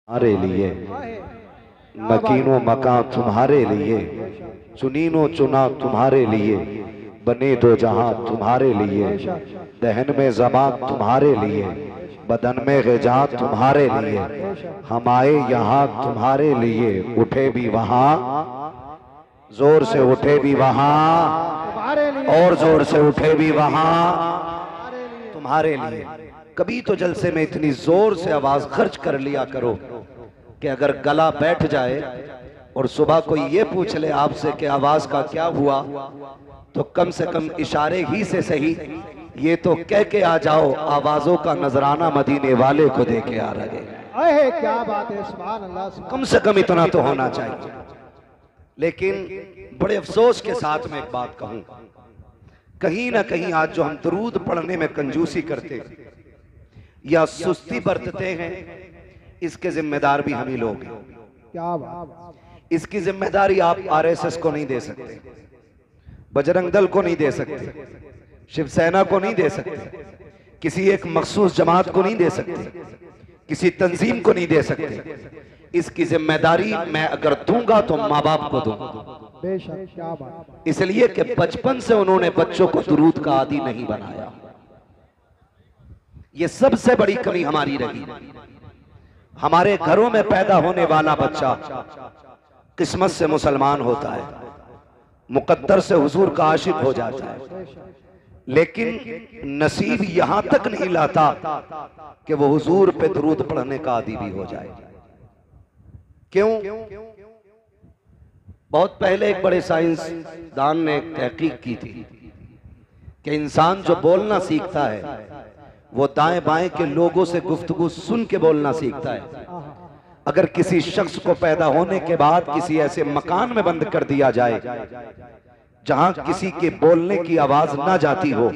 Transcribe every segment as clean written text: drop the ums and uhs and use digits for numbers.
तुम्हारे लिए, मकीनो मकां तुम्हारे लिए, चुनीनो चुना तुम्हारे लिए, बने दो जहां तुम्हारे लिए, दहन में ज़बां तुम्हारे लिए, बदन में ग़िज़ा तुम्हारे लिए, हम आए यहाँ तुम्हारे लिए, उठे भी वहां, जोर से उठे भी वहां, और जोर से उठे भी वहां तुम्हारे लिए। कभी तो जलसे में इतनी जोर से आवाज खर्च कर लिया करो कि अगर गला बैठ जाए और सुबह कोई ये पूछ ले आपसे कि आवाज का क्या हुआ, तो कम से कम इशारे ही से सही ये तो कह के आ जाओ, आवाजों का नजराना मदीने वाले को दे के आ रहे। क्या बात है, सुभान अल्लाह। कम से कम इतना तो होना चाहिए। लेकिन बड़े अफसोस के साथ मैं एक बात कहूं, कहीं ना कहीं आज जो हम दरूद पढ़ने में कंजूसी करते या सुस्ती बरतते हैं, इसके जिम्मेदार भी हम ही लोग हैं। क्या बात। इसकी जिम्मेदारी आप आरएसएस को नहीं दे सकते, बजरंग दल को नहीं दे सकते, शिवसेना को नहीं दे सकते, किसी एक मखसूस जमात को नहीं दे सकते, किसी तंजीम को नहीं दे सकते। इसकी जिम्मेदारी मैं अगर दूंगा तो माँ बाप को दूंगा। बेशक, क्या बात। इसलिए कि बचपन से उन्होंने बच्चों को दुरूद का आदी नहीं बनाया। ये सबसे बड़ी कमी हमारी रही। हमारे घरों में पैदा होने वाला बच्चा किस्मत से मुसलमान होता है, मुकद्दर से हुजूर का आशिक हो जाता है, लेकिन नसीब यहां तक नहीं लाता कि वो हुजूर पे दुरूद पढ़ने का आदी भी हो जाए। क्यों? बहुत पहले एक बड़े साइंसदान ने एक तहकीक की थी कि इंसान जो बोलना सीखता है वो दाएं बाएं के लोगों से गुफ्तगू सुन के बोलना सीखता है। अगर किसी शख्स को पैदा होने के बाद किसी ऐसे मकान में बंद कर दिया जाए जहां किसी के बोलने की आवाज ना जाती हो,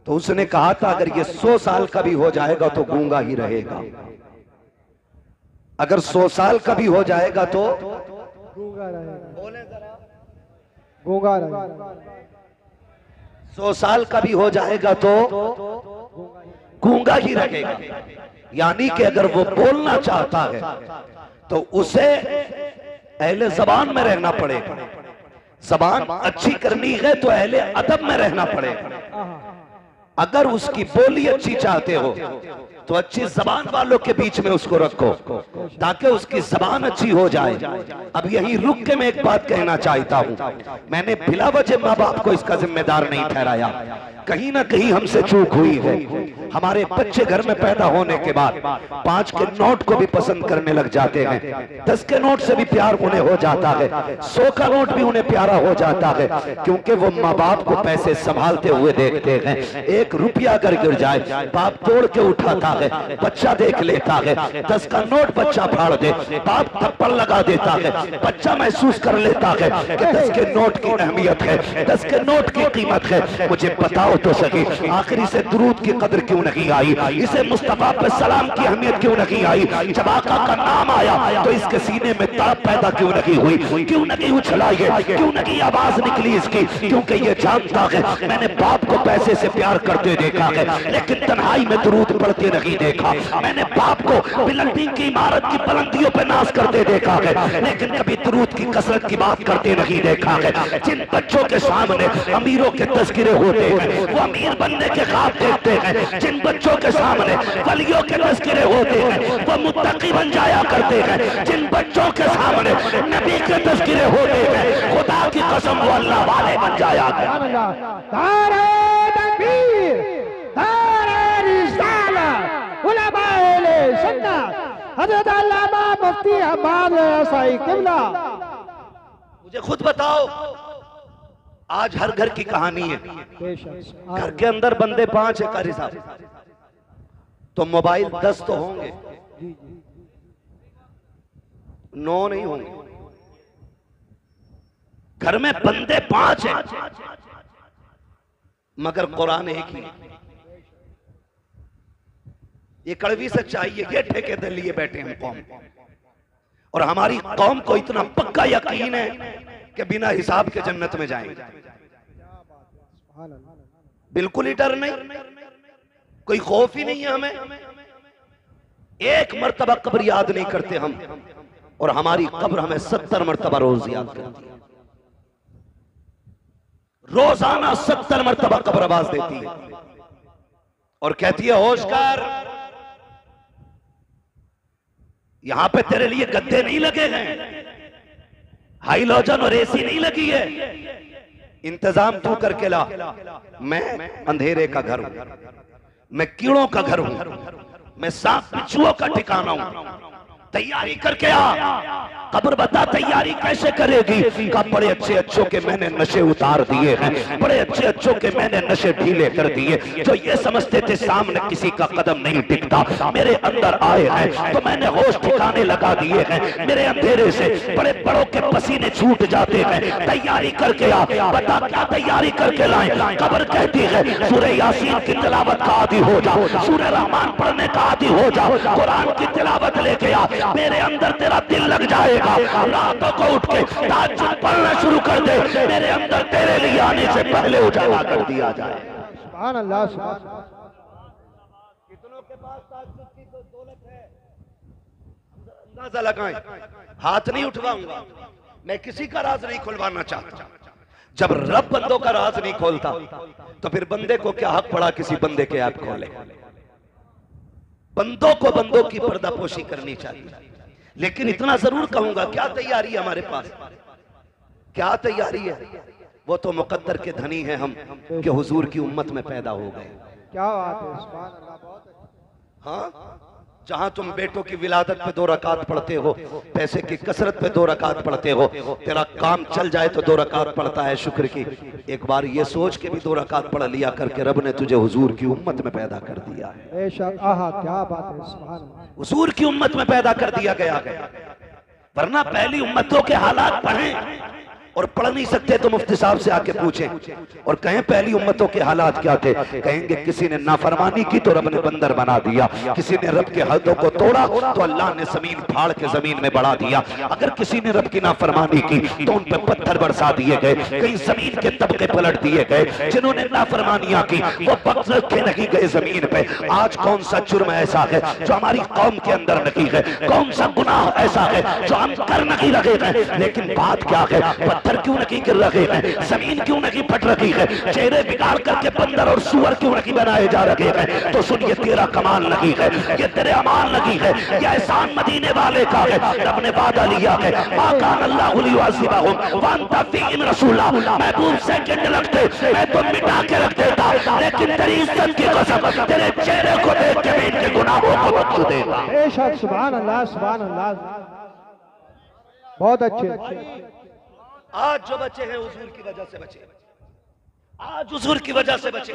तो उसने कहा था अगर ये 100 साल का भी हो जाएगा तो गूंगा ही रहेगा। अगर 100 साल का भी हो जाएगा तो गूंगा रहेगा। बोले जरा, गूंगा रहेगा। 100 साल का भी हो जाएगा तो गूंगा ही रहेगा। यानी कि अगर वो बोलना चाहता है तो उसे अहले ज़बान में रहना पड़ेगा। ज़बान अच्छी करनी है तो अहले अदब में रहना पड़ेगा। अगर उसकी बोली अच्छी चाहते हो तो अच्छी ज़बान वालों के बीच में उसको रखो ताकि उसकी ज़बान अच्छी हो जाए। अब यही रुक के मैं एक बात कहना चाहता हूं, मैंने बिला वजह माँ बाप को इसका जिम्मेदार नहीं ठहराया। कहीं ना कहीं हमसे चूक हुई है। हमारे बच्चे घर में पैदा होने के बाद 5 के नोट को भी पसंद करने लग जाते हैं, 10 के नोट से भी प्यार उन्हें हो जाता है, 100 का नोट भी उन्हें प्यारा हो जाता है, क्योंकि वो माँ बाप को पैसे संभालते हुए देखते हैं। 1 रुपया अगर गिर जाए बाप तोड़ के उठाता है, बच्चा देख लेता है। 10 का नोट बच्चा फाड़ दे, बाप थप्पड़ लगा देता है, बच्चा महसूस कर लेता है कि 10 के नोट की अहमियत है, 10 के नोट की कीमत है। मुझे बताओ तो सही, आखिरी से दुरूद की कदर क्यों नहीं आई? इसे मुस्तफा पे सलाम की अहमियत क्यों नहीं आई? जब आका का नाम आया तो इसके सीने में तड़प पैदा क्यों नहीं हुई? क्यों नहीं उछलाई है? क्यों नहीं आवाज निकली इसकी? क्योंकि ये जानता है मैंने बाप को पैसे से प्यार करते देखा है, लेकिन तन्हाई में दुरूद पढ़ते नहीं देखा। मैंने बाप को बिल्डिंग की इमारत की बुलंदियों पे नाश करते देखा है, लेकिन कभी दुरूद की कसरत की बात करते नहीं देखा है। जिन बच्चों के सामने अमीरों के तस्करे होते हैं वो अमीर बनने के ख्वाब देखते हैं, जिन बच्चों के सामने वलियों के तस्करे होते हैं वो मुत्तकी बन जाया करते हैं, जिन बच्चों के सामने नबी के तस्करे होते हैं खुदा की कसम वो अल्लाह वाले बन जाया करते हैं। मुझे खुद बताओ, आज हर घर की कहानी है। घर के अंदर बंदे 5 है कारी साहब, तो मोबाइल 10 तो होंगे, 9 नहीं होंगे। घर में बंदे 5 हैं मगर कुरान एक ही। ये कड़वी सच्चाई है, ये ठेकेदार लिए बैठे हैं कौम, और हमारी कौम को इतना पक्का यकीन है कि बिना हिसाब के जन्नत में जाएंगे। बिल्कुल ही डर नहीं, कोई खौफ ही नहीं है हमें। एक मर्तबा कब्र याद नहीं करते हम, और हमारी कब्र हमें 70 मर्तबा रोज याद करती है। रोजाना 70 मर्तबा कब्र आवाज देती है और कहती है होश कर, यहां पे तेरे लिए गद्दे नहीं लगे हैं, हाइलोजन और एसी नहीं लगी है, इंतजाम तू करके ला। मैं अंधेरे का घर हूं, मैं कीड़ों का घर हूं, मैं सांप बिच्छुओं का ठिकाना हूं, तैयारी करके आ। कब्र बता तैयारी कैसे करेगी? का बड़े अच्छे अच्छों के मैंने नशे उतार दिए हैं, बड़े अच्छे अच्छों के मैंने नशे ढीले कर दिए। जो ये समझते थे सामने किसी का कदम नहीं टिकता, मेरे अंदर आए हैं तो मैंने होश ठिकाने लगा दिए हैं। मेरे अंधेरे से बड़े बड़ों के पसीने छूट जाते हैं। तैयारी करके आ। बता क्या तैयारी करके लाए? कब्र कहती है सूरह यासीन की तिलावत का आदी हो जा, सूरह रहमान पढ़ने का आदी हो जा, कुरान की तिलावत लेके आ, मेरे अंदर तेरा दिल लग जाएगा। रातों को उठ के ताज्जुद पढ़ना शुरू कर दे, मेरे अंदर तेरे लिए आने से पहले उजाला कर दिया जाए। सुभान अल्लाह, सुभान अल्लाह। कितनों के पास ताज्जुद की तो दौलत है, अंदाजा लगाएं। हाथ नहीं उठवाऊंगा, मैं किसी का राज नहीं खुलवाना चाहता। जब रब बंदों का राज नहीं खोलता तो फिर बंदे को क्या हक पड़ा किसी बंदे के ऐप खोले? बंदों को बंदों की पर्दापोशी करनी चाहिए। लेकिन इतना जरूर कहूंगा, क्या तैयारी है हमारे पास? क्या तैयारी है? वो तो मुकद्दर के धनी हैं हम कि हुजूर की उम्मत में पैदा हो गए। क्या बात है, सुभान अल्लाह, बहुत अच्छा। हाँ, जहां तुम बेटों की विलादत पे 2 रकात पढ़ते हो, पैसे की कसरत पे 2 रकात पढ़ते हो, तेरा काम चल जाए तो 2 रकात पढ़ता है शुक्र की। एक बार ये सोच के भी 2 रकात पढ़ लिया करके रब ने तुझे हुजूर की उम्मत में पैदा कर दिया है। बेशक, आहा क्या बात है, सुभान अल्लाह। हुजूर की उम्मत में पैदा कर दिया गया है। वरना पहली उम्मतों के हालात पढ़ें, और पढ़ नहीं सकते तो मुफ्ती साहब से आके पूछें और कहें पहली उम्मतों के हालात क्या थे। कहेंगे किसी ने नाफरमानी की तो रब ने बंदर बना दिया, किसी ने रब के हदों को तोड़ा तो अल्लाह ने जमीन फाड़ के जमीन में बढ़ा दिया, अगर किसी ने रब की नाफरमानी की तो उन पर पत्थर बरसा दिए गए, कहीं जमीन के तबके पलट दिए गए। जिन्होंने नाफरमानियां की वो बख्श रखे नहीं गए जमीन पे। आज कौन सा जुर्म ऐसा है जो हमारी कौम के अंदर नहीं है? कौन सा गुनाह ऐसा है जो हम कर नहीं रहे हैं? लेकिन बात क्या है, पत्थर क्यों नहीं गिर रहे हैं, जमीन क्यों नहीं फट रही है, चेहरे बिगाड़ करके बंदर और सुअर क्यों नहीं बनाए जा रहे हैं? तो सुन, ये तेरा कमाल नहीं है, ये तेरे अमाल नहीं है, ये एहसान मदीने वाले का है। रब ने वादा लिया है, मा कान अल्लाहु लियुअज़्ज़िबहुम व अंता फ़ीहिम रसूला। महबूब सेकंड लगते मैं तो मिटा के रख देता, लेकिन तेरी इज्जत की कसम तेरे चेहरे को देख के मैं इनके गुनाहों को बख्श देगा। बेशक, सुभान अल्लाह, सुभान अल्लाह, बहुत अच्छे। आज जो बच्चे हैं हुजूर की वजह से बचे, आज हुजूर की वजह से बचे।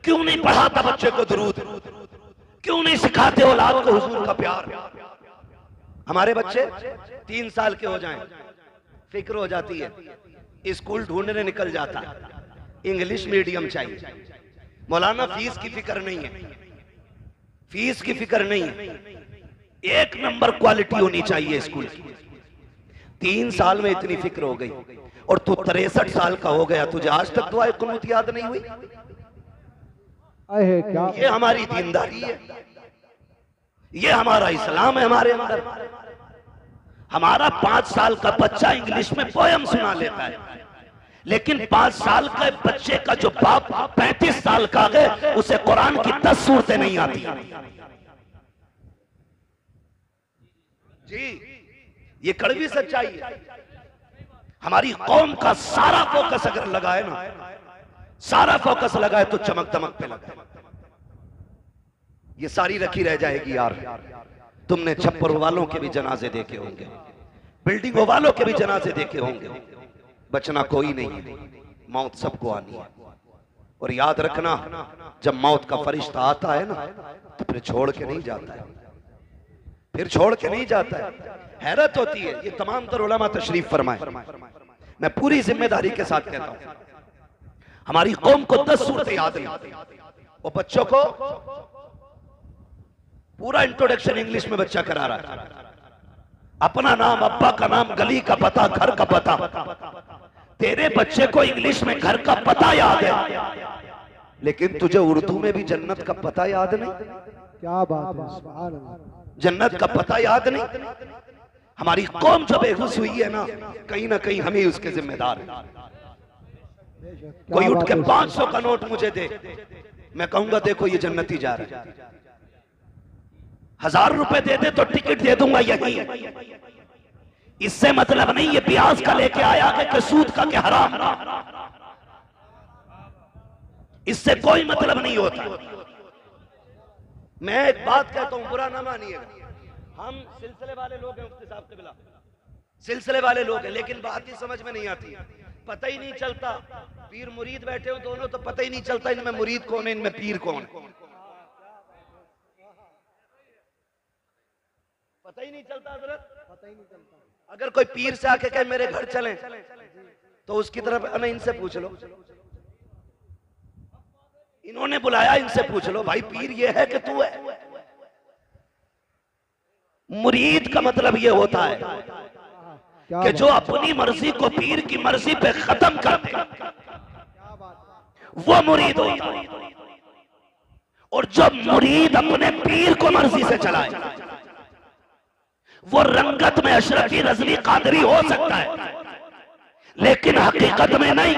क्यों नहीं पढ़ाता बच्चे को दुरूद? क्यों नहीं सिखाते औलाद को हुजूर का प्यार? हमारे बच्चे 3 साल के हो जाएं, फिक्र हो जाती है, स्कूल ढूंढने निकल जाता है, इंग्लिश मीडियम चाहिए। मौलाना फीस की फिक्र नहीं है, फीस की फिक्र नहीं है, 1 नंबर क्वालिटी होनी चाहिए स्कूल की। 3 साल में इतनी फिक्र हो गई और तू 63 साल का हो गया, तुझे आज तक दुआए कुनूत याद नहीं हुई? अहे क्या, ये हमारी दीनदारी है, ये हमारा इस्लाम है हमारे अंदर। हमारा 5 साल का बच्चा इंग्लिश में पोयम सुना लेता है, लेकिन 5 साल के बच्चे का जो बाप 35 साल का है उसे कुरान की 10 सूरतें नहीं आती। जी, ये कड़वी सच्चाई है। हमारी कौम का सारा फोकस अगर लगाए ना, सारा फोकस लगाए तो चमक दमक पे लगाए, ये सारी रखी रह जाएगी। यार तुमने छप्पर वालों के भी जनाजे देखे होंगे, बिल्डिंगों वालों के भी जनाजे देखे होंगे। बचना कोई नहीं है, मौत सबको आनी है। और याद रखना, जब मौत का फरिश्ता आता है ना तो फिर छोड़ के नहीं जाता है, फिर छोड़ के नहीं जाता है। हैरत होती है, ये तमाम तर उलमा तशरीफ फरमाए, मैं पूरी जिम्मेदारी के साथ कहता हूं, हमारी कौम को 10 सूरतें याद नहीं। वो बच्चों को पूरा इंट्रोडक्शन इंग्लिश में बच्चा करा रहा है, अपना नाम, अब्बा का नाम, गली का पता, घर का पता। तेरे बच्चे को इंग्लिश में घर का पता याद है, लेकिन तुझे उर्दू में भी जन्नत का पता याद नहीं। क्या बात है, सुभान अल्लाह। जन्नत का पता याद नहीं। हमारी कौम जो बेहोश हुई है ना कहीं हम ही उसके जिम्मेदार हैं। कोई उठ के 500 का नोट मुझे दे, मैं कहूंगा देखो ये जन्नती जा रहा है। 1000 रुपए दे दे तो टिकट दे दूंगा यही है। इससे मतलब नहीं ये ब्याज का लेके आया कि सूद का के हराम, इससे कोई मतलब नहीं होता। मैं एक बात कहता हूं, बुरा ना मानिएगा, हम सिलसिले वाले लोग हैं, मुफ्ती साहब क़िबला सिलसिले वाले लोग हैं, लेकिन बात ही समझ में नहीं आती। पता ही नहीं चलता, पीर मुरीद बैठे हो दोनों तो पता ही नहीं चलता इनमें मुरीद कौन है इनमें पीर कौन है, पता ही नहीं चलता हज़रत, पता ही नहीं चलता। अगर कोई पीर से आके कहे मेरे घर चलें तो उसकी तरफ नहीं, इनसे पूछ लो, इन्होंने बुलाया इनसे पूछ लो भाई पीर ये है कि तू है। मुरीद का मतलब ये होता है कि जो अपनी मर्जी को पीर की मर्जी पे खत्म कर दे वो मुरीद होता है। और जब मुरीद अपने पीर को मर्जी से चलाए वो रंगत में अशरफी रज़वी कादरी हो सकता है लेकिन हकीकत में नहीं।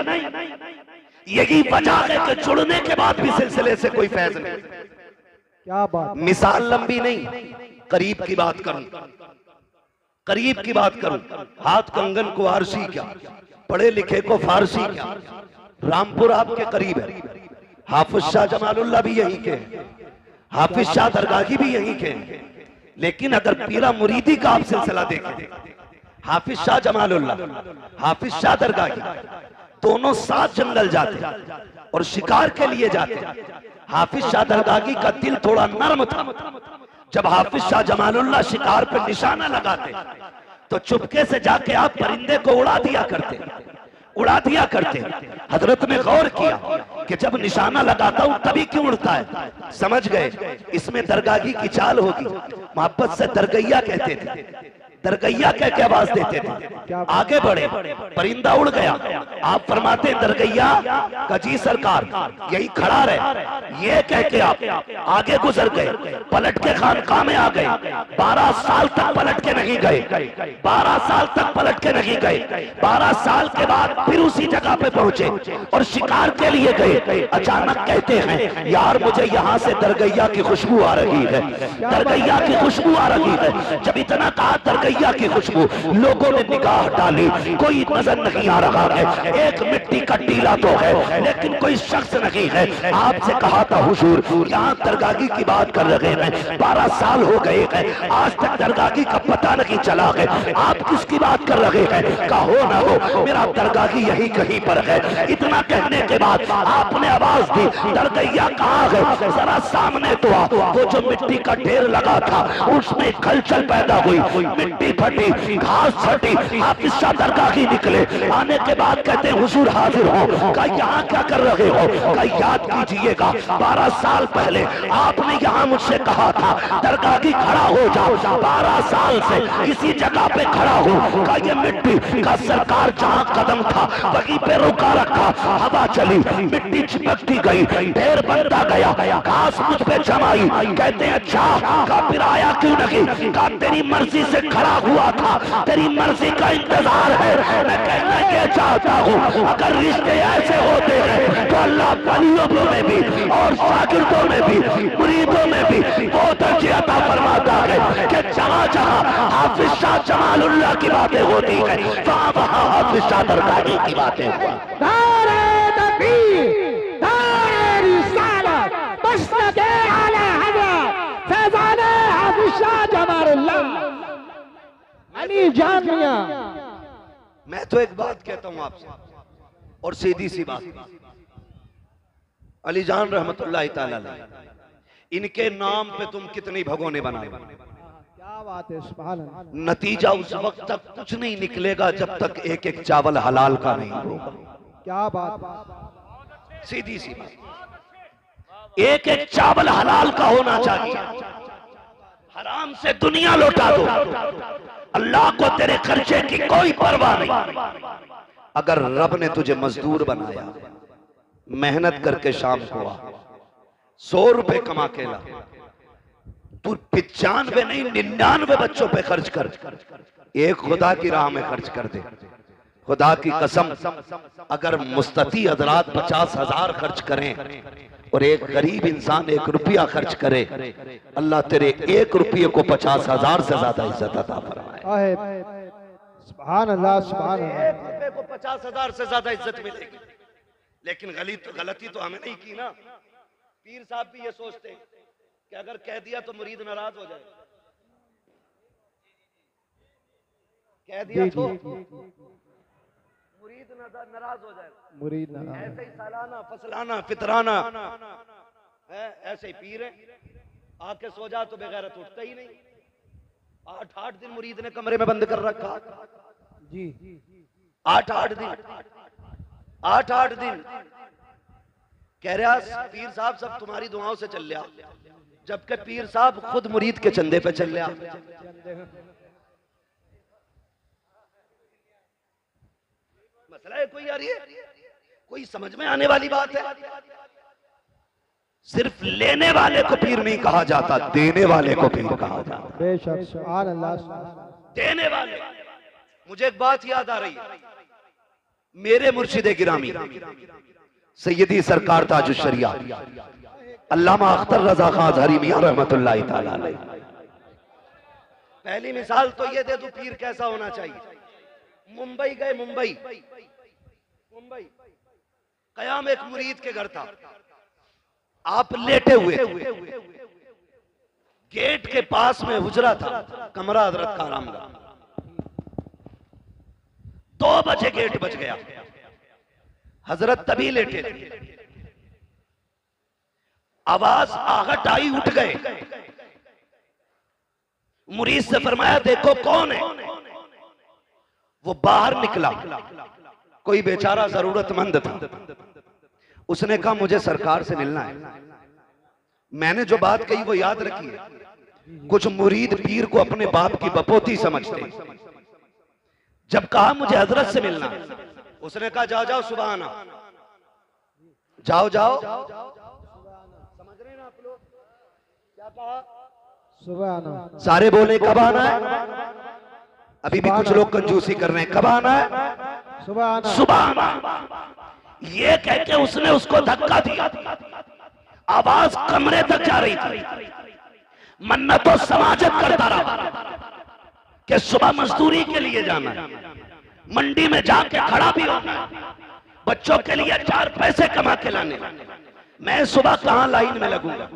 यही वजह है कि जुड़ने के बाद भी सिलसिले से कोई फैज नहीं। क्या बात, मिसाल लंबी नहीं, करीब की बात करूं, करीब की बात करूं। हाथ कंगन को आरसी क्या, पढ़े लिखे को फारसी क्या। रामपुर आपके करीब है, हाफिज शाह जमालुल्लाह भी यहीं के, हाफिज शाह दरगाही भी यहीं के। लेकिन अगर पीरा मुरीदी का आप सिलसिला देखें, हाफिज शाह जमालुल्लाह, हाफिज शाह दरगाही दोनों साथ जंगल जाते और शिकार के लिए जाते। हाफिज शाह दरगाही का दिल थोड़ा नर्म था। जब हाफिज शाह जमालुल्लाह शिकार पर निशाना लगाते तो चुपके से जाके आप परिंदे को उड़ा दिया करते, उड़ा दिया करते। हजरत ने गौर किया कि जब निशाना लगाता हूं तभी क्यों उड़ता है, समझ गए इसमें दरगाही की चाल होगी। मोहब्बत से दरगैया कहते थे, दरगैया कह के आवाज देते थे। आगे बढ़े, परिंदा उड़ गया, आप फरमाते दरगैया का जी सरकार यही खड़ा रहे, ये कह के आप आगे गुजर गए, पलट के खानकाह में आ गए। 12 साल तक पलट के नहीं गए, 12 साल तक पलट के नहीं गए। 12 साल के बाद फिर उसी जगह पे पहुंचे और शिकार के लिए गए। अचानक कहते हैं यार मुझे यहाँ से दरगैया की खुशबू आ रही है, दरगैया की खुशबू आ रही है। जब इतना कहा दरगैया की खुशबू, लोगों ने निगाह डाली, कोई नजर नहीं आ रहा है। एक मिट्टी का टीला तो है लेकिन कोई शख्स नहीं है। आपसे कहा था हुजूर यहाँ दरगाही की बात कर रहे हैं, 12 साल हो गए हैं, आज तक दरगाही का पता नहीं चला है, आप किसकी बात कर रहे हैं? कहो ना हो मेरा दरगाही यही कहीं पर है। इतना कहने के बाद आपने आवाज दी दरगैया कहाँ है, जरा सामने तो आ। वो जो मिट्टी का ढेर लगा था उसमें खलचल पैदा हुई, मिट्टी फटी, घास फटी। हाफिज शाह दरगाही निकले, आने के बाद कहते हैं हुजूर हाजिर हो। कहा यहाँ क्या कर रहे हो? कहा याद कीजिएगा 12 साल पहले आपने यहाँ मुझसे कहा था दरगाही खड़ा हो जाओ, 12 साल से इसी जगह पे खड़ा हूँ। कहा ये मिट्टी का सरकार जहाँ कदम था वहीं पे रुका रखा, हवा चली, मिट्टी चिपकती गई, ढेर बनता गया, घास मुझ पे जमाई। कहते हैं अच्छा का फिर आया क्यों नहीं? कहा तेरी मर्जी से खड़ा हुआ था, तेरी मर्जी का इंतजार है। मैं कहना ये चाहता हूँ अगर रिश्ते ऐसे होते हैं तो अल्लाह वलियों में भी और शागिर्दों में भी मुरीदों में भी वो दर्जे अता फरमाता है कि जहाँ जहाँ हाफिज शाह जमालुल्लाह की बातें होती है वहाँ वहाँ हाफिज शाह दरगाही की बातें हुआ। नारे तकबीर, नारे रिसालत, मसनदे आला हज़रत फैज़ाने हाफिज शाह जमालुल्लाह अली जान मियां। मैं तो एक बात कहता हूं आपसे और सीधी सी बात, अली जान रहमतुल्लाह ताला अलैह, इनके नाम पे तुम कितनी भगोने बनाए। क्या बात है, सुभान अल्लाह। नतीजा उस वक्त तक कुछ नहीं निकलेगा जब तक एक एक चावल हलाल का नहीं होगा। क्या बात, सीधी सी बात, एक एक चावल हलाल का होना चाहिए। हराम से दुनिया लौटा दो, अल्लाह को तेरे खर्चे की कोई परवाह नहीं। अगर रब ने तुझे मजदूर बनाया, मेहनत करके शाम को आ, 100 रुपए कमा के ला, तू 95 नहीं 99 बच्चों पे खर्च कर, एक खुदा की राह में खर्च कर दे। खुदा की कसम, अगर मुस्तती हजरात 50,000 खर्च करें और एक गरीब इंसान 1 रुपया खर्च करे, अल्लाह तेरे 1 रुपये को 50,000 से ज्यादा इज्जत अता फरमाए। सुभान अल्लाह, सुभान अल्लाह। 1 रुपये को 50,000 से ज्यादा इज्जत मिलेगी। लेकिन गलती तो हमें नहीं की ना। पीर साहब भी ये सोचते हैं कि अगर कह दिया तो मुरीद नाराज हो जाए, कह दिया तो मुरीद नाराज हो जाए, मुरीद ऐसे ही सालाना फसलाना फितराना है, ऐसे ही पीर है। आके सो जा तो बेगैरत उठता ही नहीं। 8 दिन मुरीद ने कमरे में बंद कर रखा जी, 8 दिन 8 दिन कह रहा पीर साहब सब तुम्हारी दुआओं से चल लिया, जबकि पीर साहब खुद मुरीद के चंदे पे चल लिया। मसला है कोई यार, ये कोई समझ में आने वाली बात है। सिर्फ लेने वाले को पीर नहीं कहा जाता, देने वाले को पीर कहा जाता। बेशक, सुभान अल्लाह। देने वाले। मुझे एक बात याद आ रही है, मेरे मुर्शिदे गिरामी सैयदी सरकार ताजुश शरिया अल्लामा अख्तर रजा खान अज़हरी मियां रहमतुल्लाहि तआला अलैह। पहली मिसाल तो ये दे दूं पीर कैसा होना चाहिए। मुंबई गए, मुंबई कयाम एक मुरीद के घर था। आप लेटे हुए थे, गेट के पास में हुजरा था, कमरा हजरत का आराम का। 2 बजे गेट बज गया, हजरत तभी लेटे थे। आवाज आहट आई, उठ गए। मुरीद से फरमाया देखो कौन है। वो बाहर निकला, कोई बेचारा जरूरतमंद था। उसने कहा मुझे सरकार से मिलना है। मैंने जो बात कही वो याद रखिए। कुछ मुरीद पीर को अपने बाप की बपोती समझते। जब कहा मुझे हजरत से मिलना, उसने कहा जाओ जाओ सुबह आना, जाओ जाओ। समझ रहे हैं आप लोग क्या कहा? सुबह आना। सारे बोले कब आना है? अभी भी कुछ लोग कंजूसी कर रहे हैं, कब आना है? सुबह आना। सुबह आना। ये कह के उसने उसको धक्का दिया। आवाज कमरे तक जा रही थी। मन्नतों समाजत करता रहा कि सुबह मजदूरी के लिए जाना है, मंडी में जाके खड़ा भी होना है, बच्चों के लिए 4 पैसे कमा के लाने। मैं सुबह कहां लाइन में लगूंगा?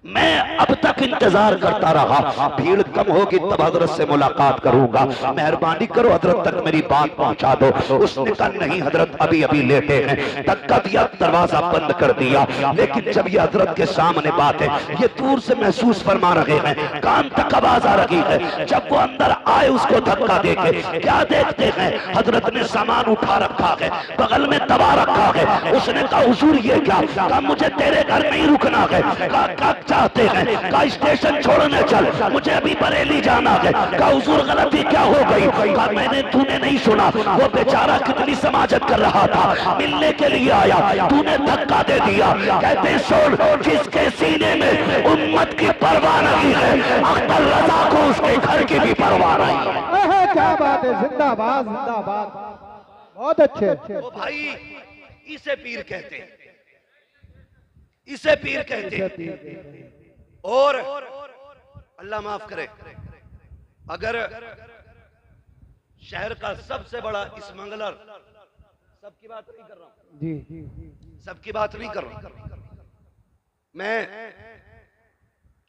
मैं अब तक इंतजार करता रहा, भीड़ कम होगी तब हजरत से मुलाकात करूंगा, मेहरबानी करो हजरत तक मेरी बात पहुंचा दो। उसने कहा नहीं हजरत अभी अभी लेटे हैं। धक्का दिया, दरवाजा बंद कर दिया। लेकिन जब ये हजरत के सामने बात है, ये दूर से महसूस फरमा रहे हैं, कान तक आवाज आ रही है। जब वो अंदर आए उसको धक्का देके क्या देखते हैं? हजरत ने सामान उठा रखा है, बगल में दबा रखा है। उसने कहा हुजूर ये क्या? कहा मुझे तेरे घर नहीं रुकना है। कहा चाहते हैं? का स्टेशन छोड़ने चल, मुझे अभी बरेली जाना है। का हुजूर गलती क्या हो गई? का मैंने तूने नहीं सुना, वो बेचारा कितनी समाजत कर रहा था, मिलने के लिए आया, तूने धक्का दे दिया। कहते सुन, जिसके सीने में उम्मत की परवाह नहीं है, अख्तर रजा को उसके घर की भी परवाह नहीं है। क्या बात है, जिंदाबाद जिंदाबाद, बहुत अच्छे। तो भाई इसे पीर कहते हैं, इसे पीर कहते हैं। और अल्लाह माफ करे, अगर शहर का सबसे बड़ा स्मगलर, सबकी बात नहीं कर रहा हूं जी, सबकी बात नहीं कर रहा हूं मैं,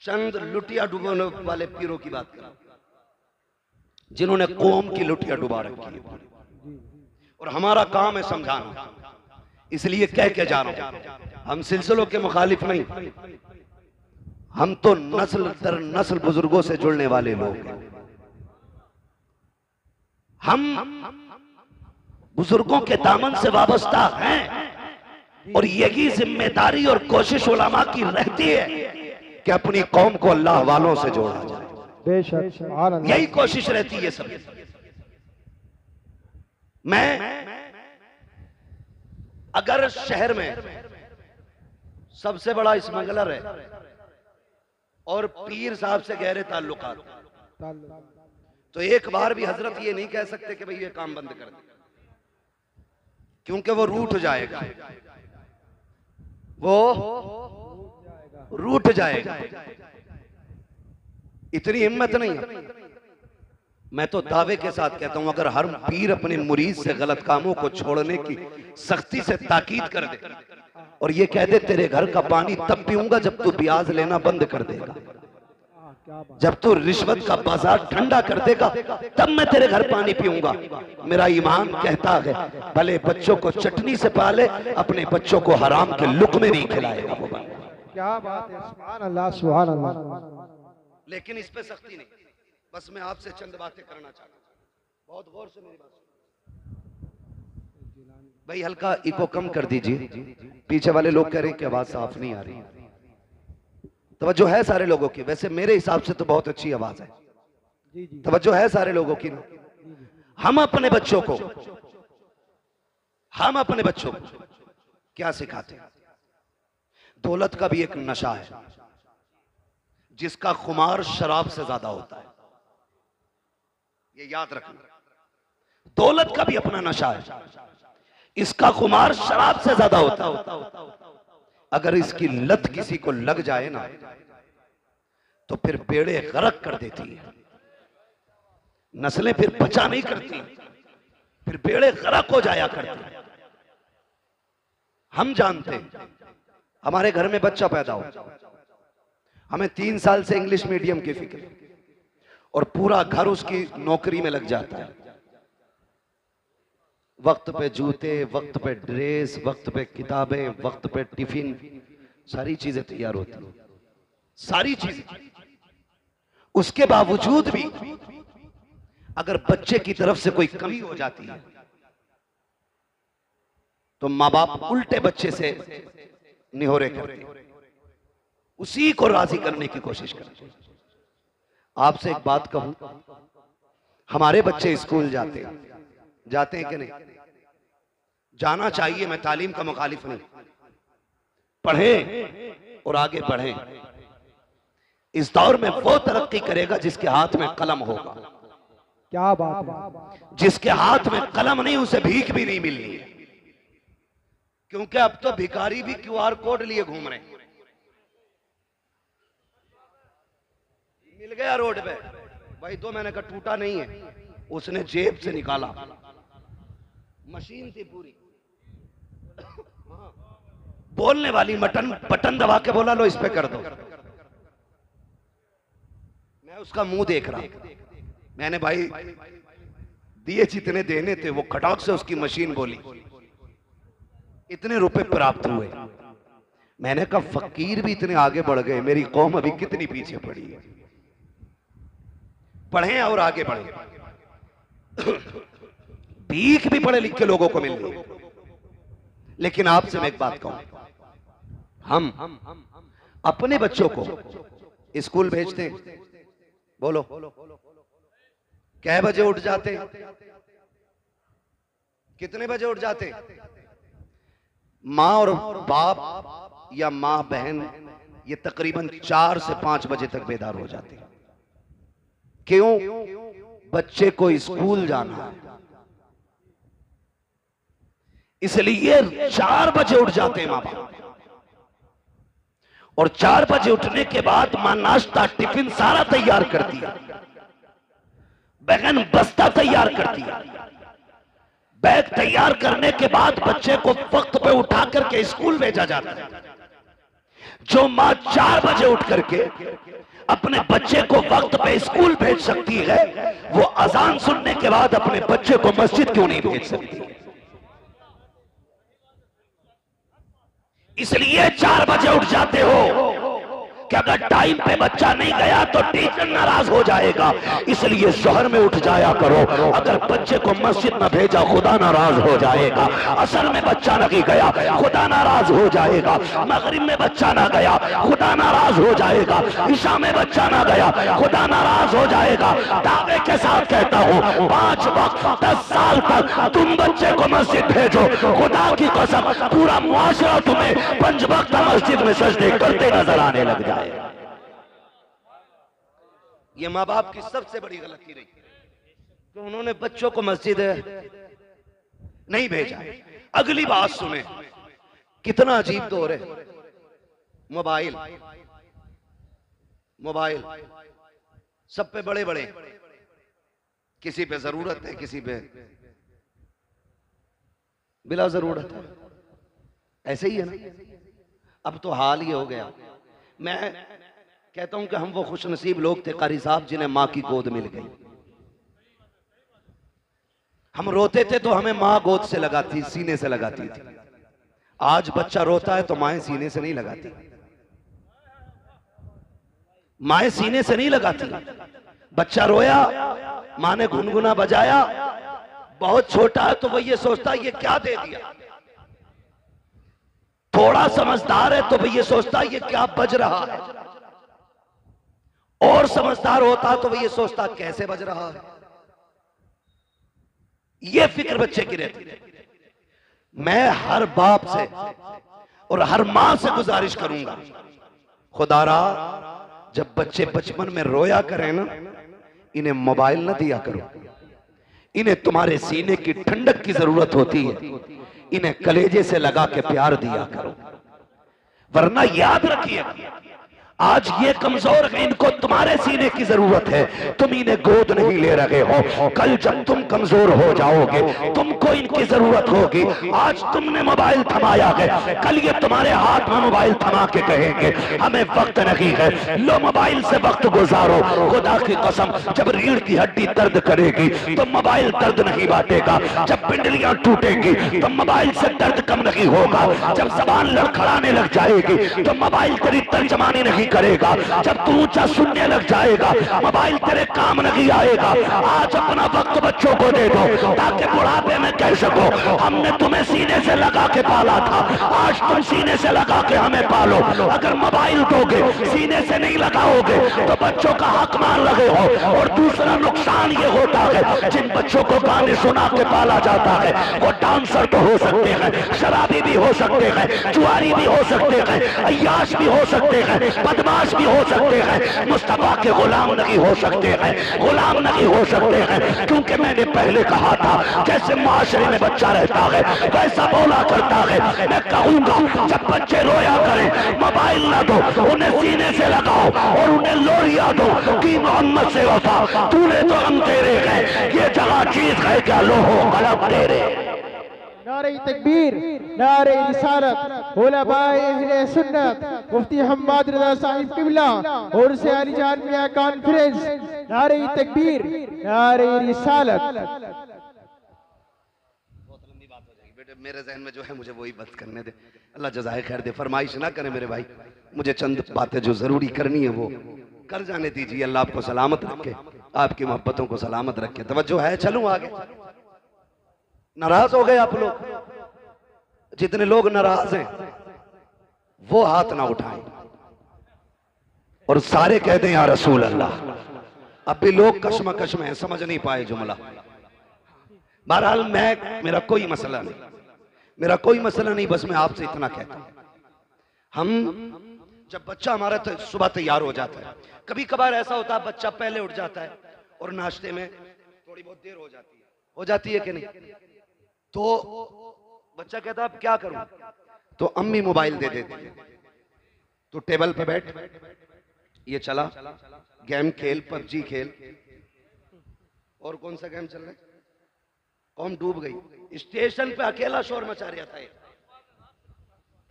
चंद लुटिया डुबाने वाले पीरों की बात कर रहा हूं, जिन्होंने कौम की लुटिया डुबा रखी है। और हमारा काम है समझाना, इसलिए कह के जा रहा हूं, हम सिलसिलों के मुखालिफ नहीं, हम तो नस्ल दर नस्ल बुजुर्गों से जुड़ने वाले लोग हैं। हम बुजुर्गों के दामन से वाबस्ता हैं और यही जिम्मेदारी और कोशिश उलमा की रहती है कि अपनी कौम को अल्लाह वालों से जोड़ा जाए। बेशक यही कोशिश रहती है सब। मैं अगर शहर में सबसे बड़ा स्मगलर है और पीर साहब से गहरे ताल्लुकात, ताल्लुक। तो एक बार भी हजरत ये नहीं कह सकते कि भाई ये काम बंद कर दे, क्योंकि वो रूठ जाएगा, वो रूठ जाएगा। इतनी हिम्मत नहीं है। मैं तो दावे के साथ कहता हूं, अगर हर पीर अपने मुरीद से गलत कामों को छोड़ने की सख्ती से ताकीद कर दे और ये कह दे तेरे घर का पानी तब पीऊंगा जब तू ब्याज लेना बंद कर देगा, जब तू रिश्वत का बाजार ठंडा कर देगा तब मैं तेरे घर पानी पीऊंगा। मेरा ईमान कहता है भले बच्चों को चटनी से पाले, अपने बच्चों को हराम के लुक़्मे नहीं खिलाएगा वो बंदा। क्या बात है, सुभान अल्लाह, सुभान अल्लाह। लेकिन इस पे सख्ती नहीं। बस मैं आपसे चंद बातें करना चाहता हूं, बहुत गौर से मेरी बात सुनिए। भाई हल्का इको कम कर दीजिए, पीछे वाले लोग कह रहे हैं कि आवाज साफ नहीं आ रही। तवज्जो है सारे लोगों की? वैसे मेरे हिसाब से तो बहुत अच्छी आवाज है। तवज्जो है सारे लोगों की ना? हम अपने बच्चों को क्या सिखाते हैं? दौलत का भी एक नशा है जिसका खुमार शराब से ज्यादा होता है, ये याद रखना। दौलत का भी अपना नशा है, इसका खुमार शराब से ज्यादा होता है। अगर इसकी लत किसी को लग जाए ना तो फिर बेड़े गरक कर देती है, नस्लें फिर बचा नहीं करती, फिर बेड़े गरक हो जाया करते। हम जानते हैं, हमारे घर में बच्चा पैदा हो, हमें 3 साल से इंग्लिश मीडियम की फिक्र और पूरा घर उसकी नौकरी में लग जाता है। वक्त पे जूते, वक्त पे ड्रेस, वक्त पे किताबें, वक्त पे टिफिन, सारी चीजें तैयार होती हैं, सारी चीजें। उसके बावजूद भी अगर बच्चे की तरफ से कोई कमी हो जाती है तो माँ बाप उल्टे बच्चे से निहोरे करते हैं, उसी को राजी करने की कोशिश करते हैं। आपसे एक बात कहूं, हमारे बच्चे स्कूल जाते हैं कि नहीं? जाना चाहिए, मैं तालीम का मुखालिफ नहीं, पढ़ें और आगे बढ़ें। इस दौर में वो तरक्की करेगा जिसके हाथ में कलम होगा। क्या बात है। जिसके हाथ में कलम नहीं उसे भीख भी नहीं मिलनी है, क्योंकि अब तो भिखारी भी QR कोड लिए घूम रहे हैं। मिल गया रोड पे भाई, 2 महीने का टूटा नहीं है, उसने जेब से निकाला, मशीन थी पूरी, बोलने वाली बटन दबा के बोला लो इस पे कर दो। मैं उसका मुंह देख रहा, मैंने भाई दिए जितने देने थे वो खटाक से उसकी मशीन बोली, इतने रुपए प्राप्त हुए। मैंने कहा फकीर भी इतने आगे बढ़ गए, मेरी कौम अभी कितनी पीछे पड़ी है। पढ़ें और आगे बढ़ें। भीख भी पढ़े लिखे लोगों को मिल रही है। लेकिन आपसे मैं एक बात कहूं, हम अपने बच्चों को स्कूल भेजते हैं, बोलो कै बजे उठ जाते हैं? कितने बजे उठ जाते हैं? माँ और बाप या माँ बहन ये तकरीबन 4 से 5 बजे तक बेदार हो जाते हैं। क्यों? बच्चे को स्कूल जाना है, इसलिए 4 बजे उठ जाते हैं माँ बाप। और 4 बजे उठने के बाद माँ नाश्ता टिफिन सारा तैयार करती है, बहन बस्ता तैयार करती है, बैग तैयार करने के बाद बच्चे को वक्त पे उठा करके स्कूल भेजा जाता है। जो माँ 4 बजे उठ करके अपने बच्चे को वक्त पे स्कूल भेज सकती है, वो अजान सुनने के बाद अपने बच्चे को मस्जिद क्यों नहीं भेज सकती? इसलिए 4 बजे उठ जाते हो कि अगर टाइम पे बच्चा नहीं गया तो टीचर नाराज हो जाएगा, इसलिए शहर में उठ जाया करो। अगर बच्चे को मस्जिद न भेजा खुदा नाराज हो जाएगा, असर में बच्चा नहीं गया खुदा नाराज हो जाएगा, मगरिब में बच्चा ना गया खुदा नाराज हो जाएगा, ईशा में बच्चा ना गया खुदा नाराज हो जाएगा। दावे के साथ कहता हूँ 5 वक्त 10 साल तक तुम बच्चे को मस्जिद भेजो, खुदा की कसम पूरा मुआशरा तुम्हें 5 वक्त मस्जिद में सजदे करते नजर आने लग जाए। ये माँ बाप की सबसे बड़ी गलती रही कि उन्होंने बच्चों को मस्जिद नहीं भेजा। अगली बात सुने, कितना अजीब दौर है। मोबाइल मोबाइल सब पे बड़े बड़े, किसी पे जरूरत है, किसी पे बिला जरूरत है। ऐसे ही है ना। अब तो हाल ही हो गया। मैं कहता हूं कि हम वो खुशनसीब लोग थे कारी साहब जिन्हें मां की गोद मिल गई। हम रोते थे तो हमें मां गोद से लगाती, सीने से लगाती थी। आज बच्चा रोता है तो माएं सीने से नहीं लगाती, माएं सीने से नहीं लगाती। बच्चा रोया, मां ने गुनगुना बजाया, बहुत छोटा है तो वो ये सोचता है ये क्या दे दिया। थोड़ा समझदार है तो वो ये सोचता है ये क्या बज रहा है। और समझदार होता तो वो ये सोचता कैसे बज रहा है। ये फिक्र बच्चे की रहती है। मैं हर बाप से और हर मां से गुजारिश करूंगा, खुदारा जब बच्चे बचपन में रोया करें ना, इन्हें मोबाइल न दिया करो। इन्हें तुम्हारे सीने की ठंडक की जरूरत होती है, इन्हें कलेजे से लगा के प्यार दिया करो। वरना याद रखिए आज ये कमजोर है, इनको तुम्हारे सीने की जरूरत है, तुम इन्हें गोद नहीं ले रहे हो। कल जब तुम कमजोर हो जाओगे तुमको इनकी जरूरत होगी। आज तुमने मोबाइल थमाया है, कल ये तुम्हारे हाथ में मोबाइल थमा के कहेंगे हमें वक्त नहीं है, लो मोबाइल से वक्त गुजारो। खुदा की कसम जब रीढ़ की हड्डी दर्द करेगी तो मोबाइल दर्द नहीं बांटेगा। जब पिंडलियां टूटेगी तो मोबाइल से दर्द कम नहीं होगा। जब जबान लड़खड़ाने लग जाएगी तो मोबाइल तेरी तर्जमानी नहीं करेगा। जब तू ऊंचा सुनने लग जाएगा मोबाइल तेरे काम नहीं आएगा। आज अपना वक्त बच्चों को दे दो ताकि बुढ़ापे में कह सको हमने तुम्हें सीने से लगा के पाला था, आज तुम सीने से लगा के हमें पालो। अगर मोबाइल दोगे सीने से नहीं लगाओगे तो बच्चों का हक मान लगे हो। और दूसरा नुकसान ये होता है जिन बच्चों को गाने सुना के पाला जाता है वो डांसर तो हो सकते हैं, शराबी भी हो सकते हैं, जुआरी भी हो सकते हैं, अय्याश भी हो सकते हैं, बदमाश भी हो सकते हैं, मुस्तफा के गुलाम नहीं हो सकते हैं, गुलाम नहीं हो सकते हैं। क्योंकि मैंने पहले कहा था जैसे माशरे में बच्चा रहता है वैसा बोला करता है। मैं कहूंगा जब बच्चे रोया करें मोबाइल ना दो, उन्हें सीने से लगाओ और उन्हें लोरिया दो कि मोहम्मद से वफा तूने तो हम तेरे हैं, ये जगह चीज है क्या लोहो कलम तेरे। नारे तकबीर, नारे रिसालत, उलमाए अहले सुन्नत, मुफ्ती हम्माद रज़ा साहिब किबला और से अली जान मियां कॉन्फ्रेंस। नारे तकबीर, नारे रिसालत। बहुत लंबी बात हो जाएगी बेटे, मेरे जहन में जो है मुझे वही बात करने दे। अल्लाह जज़ाए खैर दे, फरमाइश ना करे मेरे भाई, मुझे चंद बातें जो जरूरी करनी है वो कर जाने दीजिए। अल्लाह आपको सलामत रखे, आपकी मोहब्बतों को सलामत रखे। तवज्जो है, चलूं आगे। नाराज हो गए आप लोग? जितने लोग नाराज हैं वो हाथ ना उठाएं और सारे कह दें या रसूल अल्लाह। अब भी लोग कशमकश में समझ नहीं पाए जुमला। बहरहाल मेरा कोई मसला नहीं, मेरा कोई मसला नहीं, बस मैं आपसे इतना कहता हूं हम जब बच्चा हमारा सुबह तैयार हो जाता है, कभी कभार ऐसा होता है बच्चा पहले उठ जाता है और नाश्ते में थोड़ी बहुत देर हो जाती है कि नहीं, तो बच्चा कहता है अब क्या करूं, तो अम्मी मोबाइल दे देती है। तो टेबल पे बैठ, ये चला गेम खेल, पबजी खेल, और कौन सा गेम चल रहा है, कौन डूब गई। स्टेशन पे अकेला शोर मचा रहा था,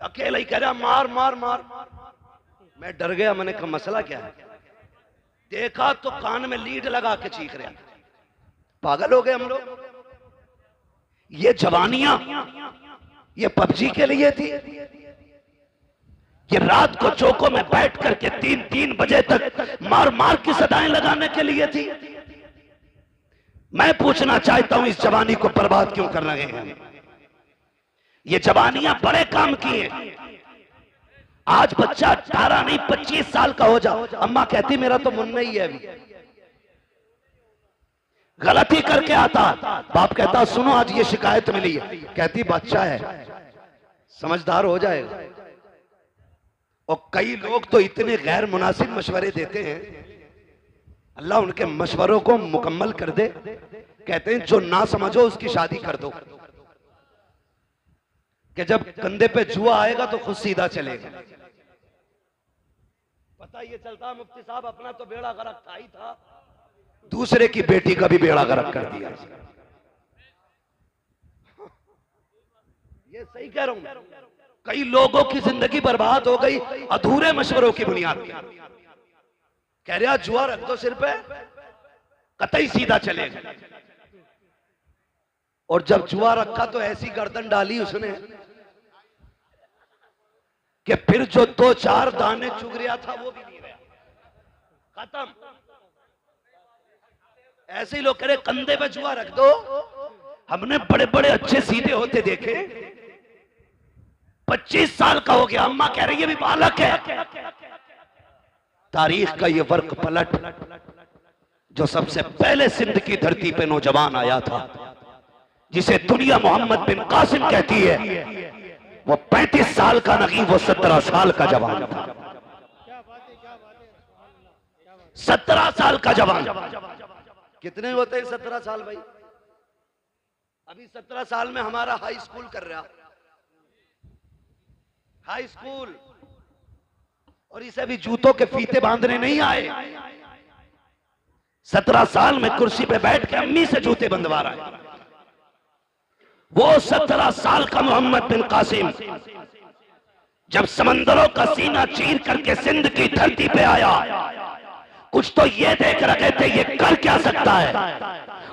अकेला ही कह रहा मार मार मार। मैं डर गया, मैंने कहा मसला क्या है। देखा तो कान में लीड लगा के चीख रहा था। पागल हो गए हम लोग। ये जवानियां ये पबजी के लिए थी, ये रात को चौकों में बैठ करके 3-3 बजे तक मार मार की सदाएं लगाने के लिए थी। मैं पूछना चाहता हूं इस जवानी को बर्बाद क्यों कर रहे हैं। ये जवानियां बड़े काम की हैं। आज बच्चा 18 नहीं 25 साल का हो जाओ, अम्मा कहती मेरा तो मुन्ना ही है, अभी गलती करके आता, बाप कहता सुनो आज ये शिकायत मिली है, कहती बच्चा है समझदार हो जाएगा। और कई लोग तो इतने गैर मुनासिब मशवरे देते हैं, अल्लाह उनके मशवरों को मुकम्मल कर दे। कहते हैं जो ना समझो उसकी शादी कर दो, कि जब कंधे पे जुआ आएगा तो खुद सीधा चलेगा। पता ये चलता मुफ्ती साहब अपना तो बेड़ा गर्क था ही था, दूसरे की बेटी का भी बेड़ा गर्क कर दिया। ये सही कह रहा हूं। कई लोगों की जिंदगी बर्बाद हो गई अधूरे मशवरों की बुनियाद पर। कह रहा जुआ रख दो सिर पे, कतई सीधा चलेगा। और जब जुआ रखा तो ऐसी गर्दन डाली उसने कि फिर जो 2-4 दाने चुग रहा था वो भी नहीं रहा, खत्म। ऐसे ही लोग कह रहे कंधे पे जुआ रख दो। हमने बड़े बड़े अच्छे सीधे होते देखे, 25 साल का हो गया, अम्मा कह रही है भी बालक है। तारीख का ये वर्क पलट जो सबसे पहले सिंध की धरती पे नौजवान आया था, जिसे दुनिया मोहम्मद बिन कासिम कहती है, वो 35 साल का नहीं, वो 17 साल का जवान था। 17 साल का जवान। कितने होते हैं 17 साल भाई? अभी 17 साल में हमारा हाई स्कूल कर रहा, हाई स्कूल, और इसे भी जूतों के फीते बांधने नहीं आए। 17 साल में कुर्सी पे बैठ के अम्मी से जूते बंधवा रहा है। वो 17 साल का मोहम्मद बिन कासिम जब समंदरों का सीना चीर करके सिंध की धरती पे आया, कुछ तो ये देख रहे थे ये कर क्या सकता है,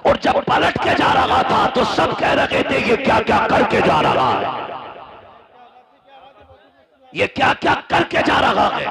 और जब पलट के जा रहा था तो सब कह रहे थे ये क्या क्या करके जा रहा है, ये क्या क्या करके जा रहा है।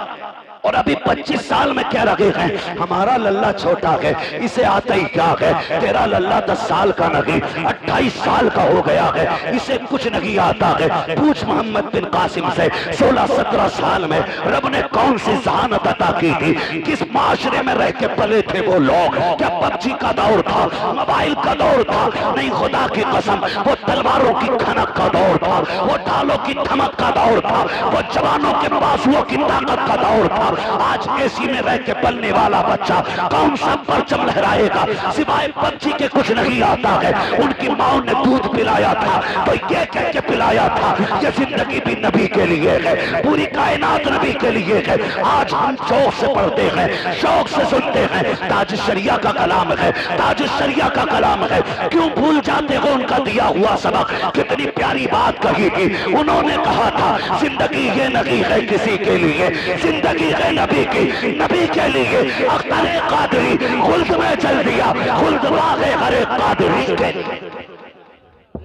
और अभी 25 साल में कह रहे हैं हमारा लल्ला छोटा है, इसे आता ही क्या है, तेरा लल्ला 10 साल का नहीं 28 साल का हो गया है, इसे कुछ नहीं आता है। पूछ मोहम्मद बिन कासिम से 16-17 साल में रब ने कौन सी जहानत अता की थी, किस माशरे में रह के पले थे वो लोग। क्या पबजी का दौर था, मोबाइल का दौर था? नहीं, खुदा की कसम वो तलवारों की खनक का दौर था, वो ढालों की धमक का दौर था, वो जवानों के बाजुओं की ताकत का दौर था। आज एसी में रह के पलने वाला बच्चा कौन सा परचम लहराएगा, सिवाय पबजी के कुछ नहीं आता है। उनकी माओ ने दूध पिलाया था तो ये कह के पिलाया था कि जिंदगी भी नबी के लिए है, पूरी कायनात नबी के लिए है। आज हम शौक से पढ़ते हैं, शौक से सुनते हैं, ताज शरिया का कलाम है, ताज शरिया का कलाम है। क्यों भूल जाते हो उनका दिया हुआ सबक? कितनी प्यारी बात कही थी उन्होंने। कहा था जिंदगी ये नहीं है किसी के लिए, जिंदगी है नबी की, नबी के लिए। अख्तरे कादरी खुल्द में चल दिया, खुल्द वाले हरे कादरी के।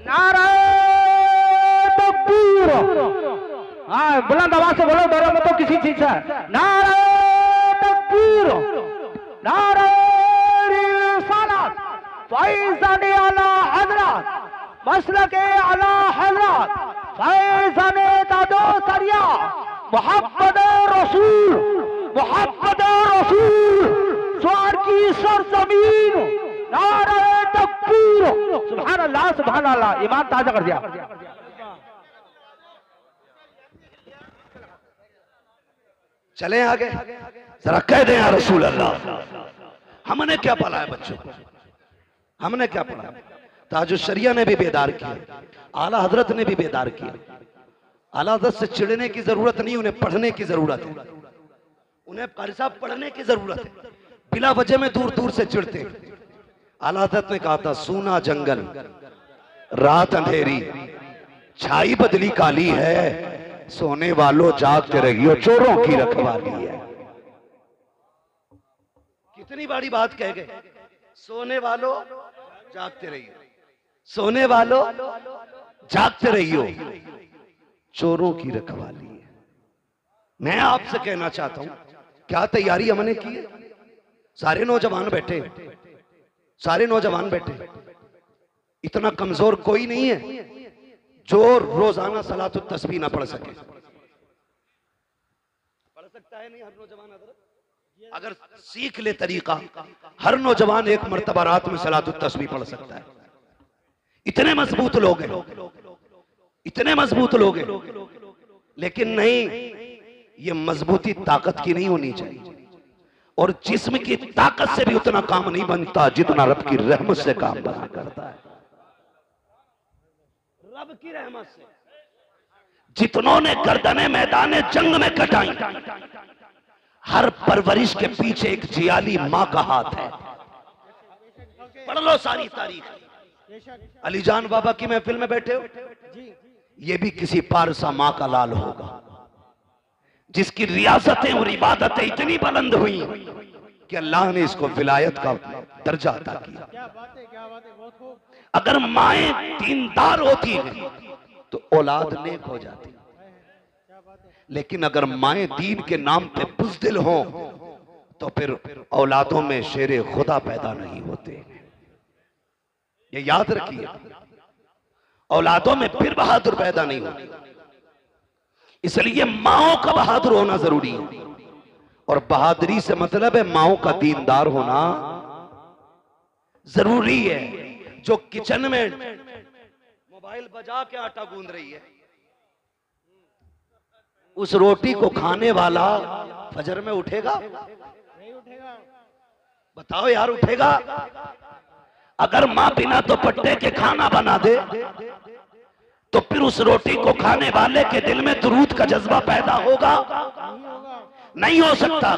नारे तकबीर, हाँ बुलंद आवाज से बोलो, डरो मत किसी चीज से। नारे तकबीर, नारे रिसालत, फैज़ाने आला हज़रत, मसलके आला हज़रत, फैज़ाने दादो सरिया, मोहम्मद रसूल, मोहम्मद रसूल, स्वर की सरजमीन, नारे तकबीर, सुभान अल्लाह, सुभान अल्लाह। ईमान ताजा कर दिया। चलें आगे, जरा कह दें या रसूल अल्लाह। हमने क्या पढ़ा है बच्चों को, हमने क्या पढ़ा? ताजुश शरिया ने भी बेदार किया, आला हजरत ने भी बेदार किया। आला हजरत से चिढ़ने की जरूरत नहीं, उन्हें पढ़ने की जरूरत है। उन्हें कारी साहब पढ़ने की जरूरत है, बिला वजह में दूर दूर से चिढ़ते। आला हजरत ने कहा था सूना जंगल रात अंधेरी, छाई बदली काली है, सोने वालों जागते रहियो, चोरों की रखवाली है। कितनी बड़ी बात कह गए, सोने वालों जागते रहियो, सोने वालों जागते रहियो, चोरों की रखवाली है। मैं आपसे कहना चाहता हूं क्या तैयारी हमने की है? सारे नौजवान बैठे, सारे नौजवान बैठे, इतना कमजोर कोई नहीं है जो रोजाना सलातुत तस्बीह ना पढ़ सके। पढ़ सकता है नहीं हर नौजवान? अगर सीख ले तरीका, हर नौजवान एक मर्तबा रात में सलातुत तस्बीह पढ़ सकता है। इतने मजबूत लोग हैं, इतने मजबूत लोग हैं। लेकिन नहीं, ये मजबूती ताकत की नहीं होनी चाहिए। और जिस्म की ताकत से भी उतना काम नहीं बनता जितना रब की रहमत से काम बना करता है। रब की रहमत से जितनों ने गर्दने मैदान जंग में कटाई, हर परवरिश के पीछे एक जियाली मां का हाथ है। पढ़ लो सारी तारीख। अलीजान बाबा की महफिल में बैठे हो, ये भी किसी पारसा मां का लाल होगा जिसकी रियासतें और इबादतें इतनी बुलंद हुई कि अल्लाह ने इसको विलायत का दर्जा अता किया। अगर माएं दीनदार होती हैं तो औलाद नेक हो जाती, लेकिन अगर माएं दीन के नाम पे बुज़दिल हों तो फिर औलादों में शेरे खुदा पैदा नहीं होते। ये याद रखिए, औलादों में फिर बहादुर पैदा नहीं होते। इसलिए माओं का बहादुर होना जरूरी है, और बहादुरी से मतलब है माओं का दीनदार होना जरूरी है। जो किचन में मोबाइल बजा के आटा गूंद रही है, उस रोटी को खाने वाला फजर में उठेगा? नहीं उठेगा। बताओ यार, उठेगा? अगर मां बिना दुपट्टे के खाना बना दे तो फिर उस रोटी को खाने वाले के दिल में दुरूद का जज्बा पैदा होगा? नहीं हो सकता।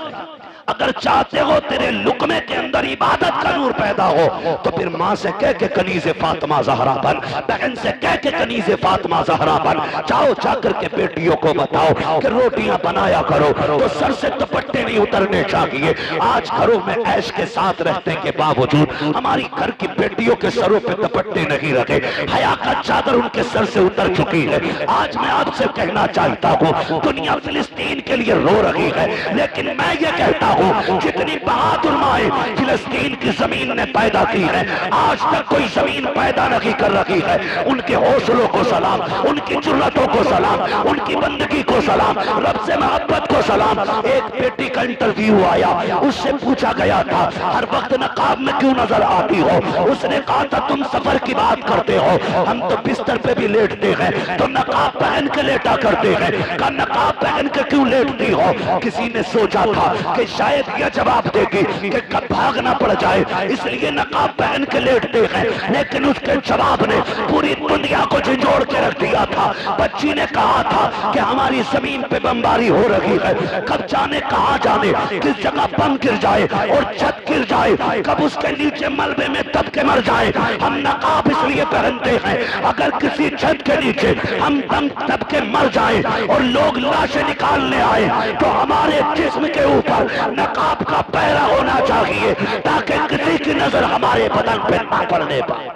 अगर चाहते हो तेरे लुकमे के अंदर इबादत का नूर पैदा हो तो फिर माँ से कह के कनीज़े फातिमा ज़हरा बन, बहन से कह के कनीज़े फातिमा ज़हरा बन। जाओ जाकर के बेटियों को बताओ कि रोटियां बनाया करो तो सर से दुपट्टे नहीं उतरने चाहिए। आज घरों में ऐश के साथ रहने के बावजूद हमारी घर की बेटियों के सरों पे दुपट्टे नहीं रखे, हया का चादर उनके सर से उतर चुकी है। आज मैं आपसे कहना चाहता हूँ, दुनिया फिलिस्तीन के लिए रो रही है, लेकिन मैं ये कहता हूँ जितनी बहादुर माएं फिलिस्तीन की जमीन ने पैदा की है, आज तक कोई जमीन पैदा नहीं कर रही है। उनके हौसलों को सलाम, उनकी जुर्रतों को सलाम, उनकी बंदगी को सलाम, रब से मोहब्बत को सलाम। एक बेटी का इंटरव्यू आया, उससे पूछा गया था हर वक्त नकाब में क्यों नजर आती हो? उसने कहा था तुम सफर की बात करते हो, हम तो बिस्तर पे भी लेटते हैं, तो नकाब पहन के लेटा करते हैं। का नकाब पहन के क्यों लेटती हो? किसी ने सोचा था कि शायद यह जवाब देगी कि कब भागना पड़ जाए इसलिए नकाब पहन के लेटते हैं, लेकिन उसके जवाब ने पूरी दुनिया को झंझोड़ के रख दिया था। बच्ची ने कहा था कि हमारी जमीन पे बमबारी हो रही है, कब जाने कहां जाने किस जगह बम गिर जाए और छत गिर जाए, कब उसके नीचे मलबे में दब के मर जाए। हम नकाब इसलिए पहनते हैं अगर किसी छत के नीचे हम दम दब के मर जाए और लोग लाशें निकालने आए तो हमारे जिस्म के ऊपर नकाब का पहरा होना चाहिए ताकि किसी की नजर हमारे बदन पे न पड़ने पाए।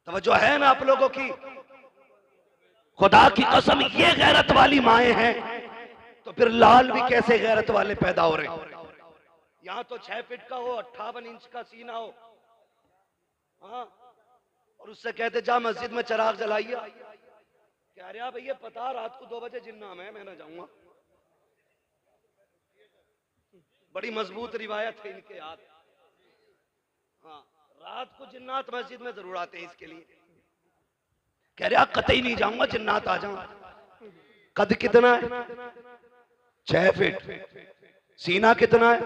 तवज्जो है ना आप लोगों की? खुदा की कसम, ये गैरत वाली माएं हैं तो फिर लाल भी कैसे गैरत वाले पैदा हो रहे हैं। यहां तो 6 फीट का हो, 58 इंच का सीना हो, हाँ, और उससे कहते जा मस्जिद में चिराग जलाइए। कह रहा भैया पता रात को 2 बजे जिन्ना मैं ना जाऊंगा। बड़ी मजबूत रिवायत है इनके याद। हाँ, रात को जिन्नात मस्जिद में जरूर आते हैं इसके लिए। कह रहा कतई नहीं जाऊंगा, जिन्नात आ जाऊंगा। कद कितना है? 6 फीट। सीना कितना है?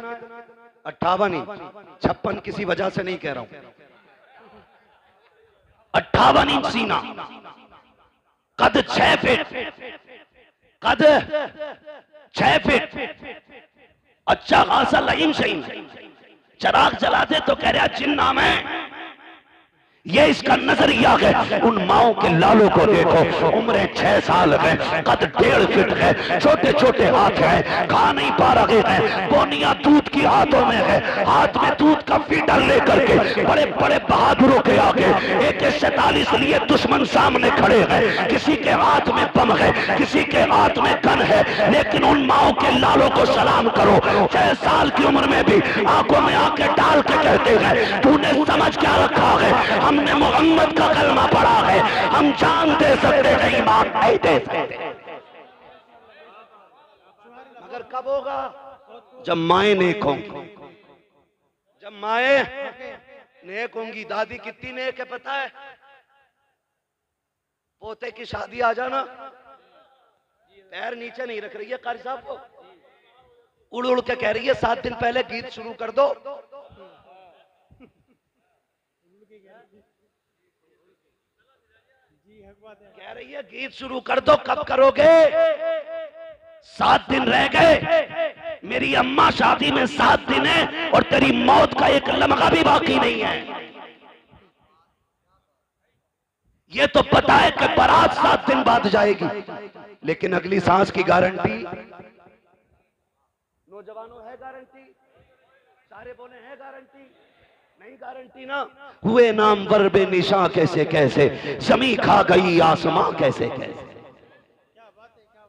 58 इंच। 56 किसी वजह से नहीं कह रहा हूं, 58 इंच सीना, कद 6 फीट, कद 6 फीट। अच्छा खासा लहीम शहीम, चिराग जलाते तो कह रहा जिन्ना में। ये इसका नजरिया है। उन माओं के लालों को देखो, उम्र 6 साल है, कद 1.5 फीट है, छोटे छोटे हाथ हैं, खा नहीं पा रहे हैं, बोनिया दूध की हाथों में है, हाथ में दूध का फीडर लेकर के बड़े बड़े बहादुरों के आगे AK-47 लिए दुश्मन सामने खड़े हैं। किसी के हाथ में बम है, किसी के हाथ में गन है, लेकिन उन माओं के लालों को सलाम करो। 6 साल की उम्र में भी आंखों में आंखें डाल के कहते हैं तूने समझ क्या रखा है, हमने मोहम्मद का कलमा पढ़ा है, हम जान दे सकते हैं, ईमान नहीं दे सकते। मगर कब होगा? जब माएं नेक होंगी, जब माएं नेक होंगी। दादी कितनी नेक है पता है? पोते की शादी आ जाना, पैर नीचे नहीं रख रही है कारी साहब को, उड़ उड़ के कह रही है 7 दिन पहले गीत शुरू कर दो। कह रही है गीत शुरू कर दो, कब करोगे? 7 दिन रह गए, मेरी अम्मा शादी में 7 दिन है और तेरी मौत का एक लम्हा भी बाकी नहीं है। ये तो पता है कि बारात 7 दिन बाद जाएगी, लेकिन अगली सांस की गारंटी नौजवानों है गारंटी? सारे बोले है गारंटी? नहीं गारंटी ना। हुए नाम वर बे निशा कैसे कैसे, जमी खा गई आसमां कैसे कैसे।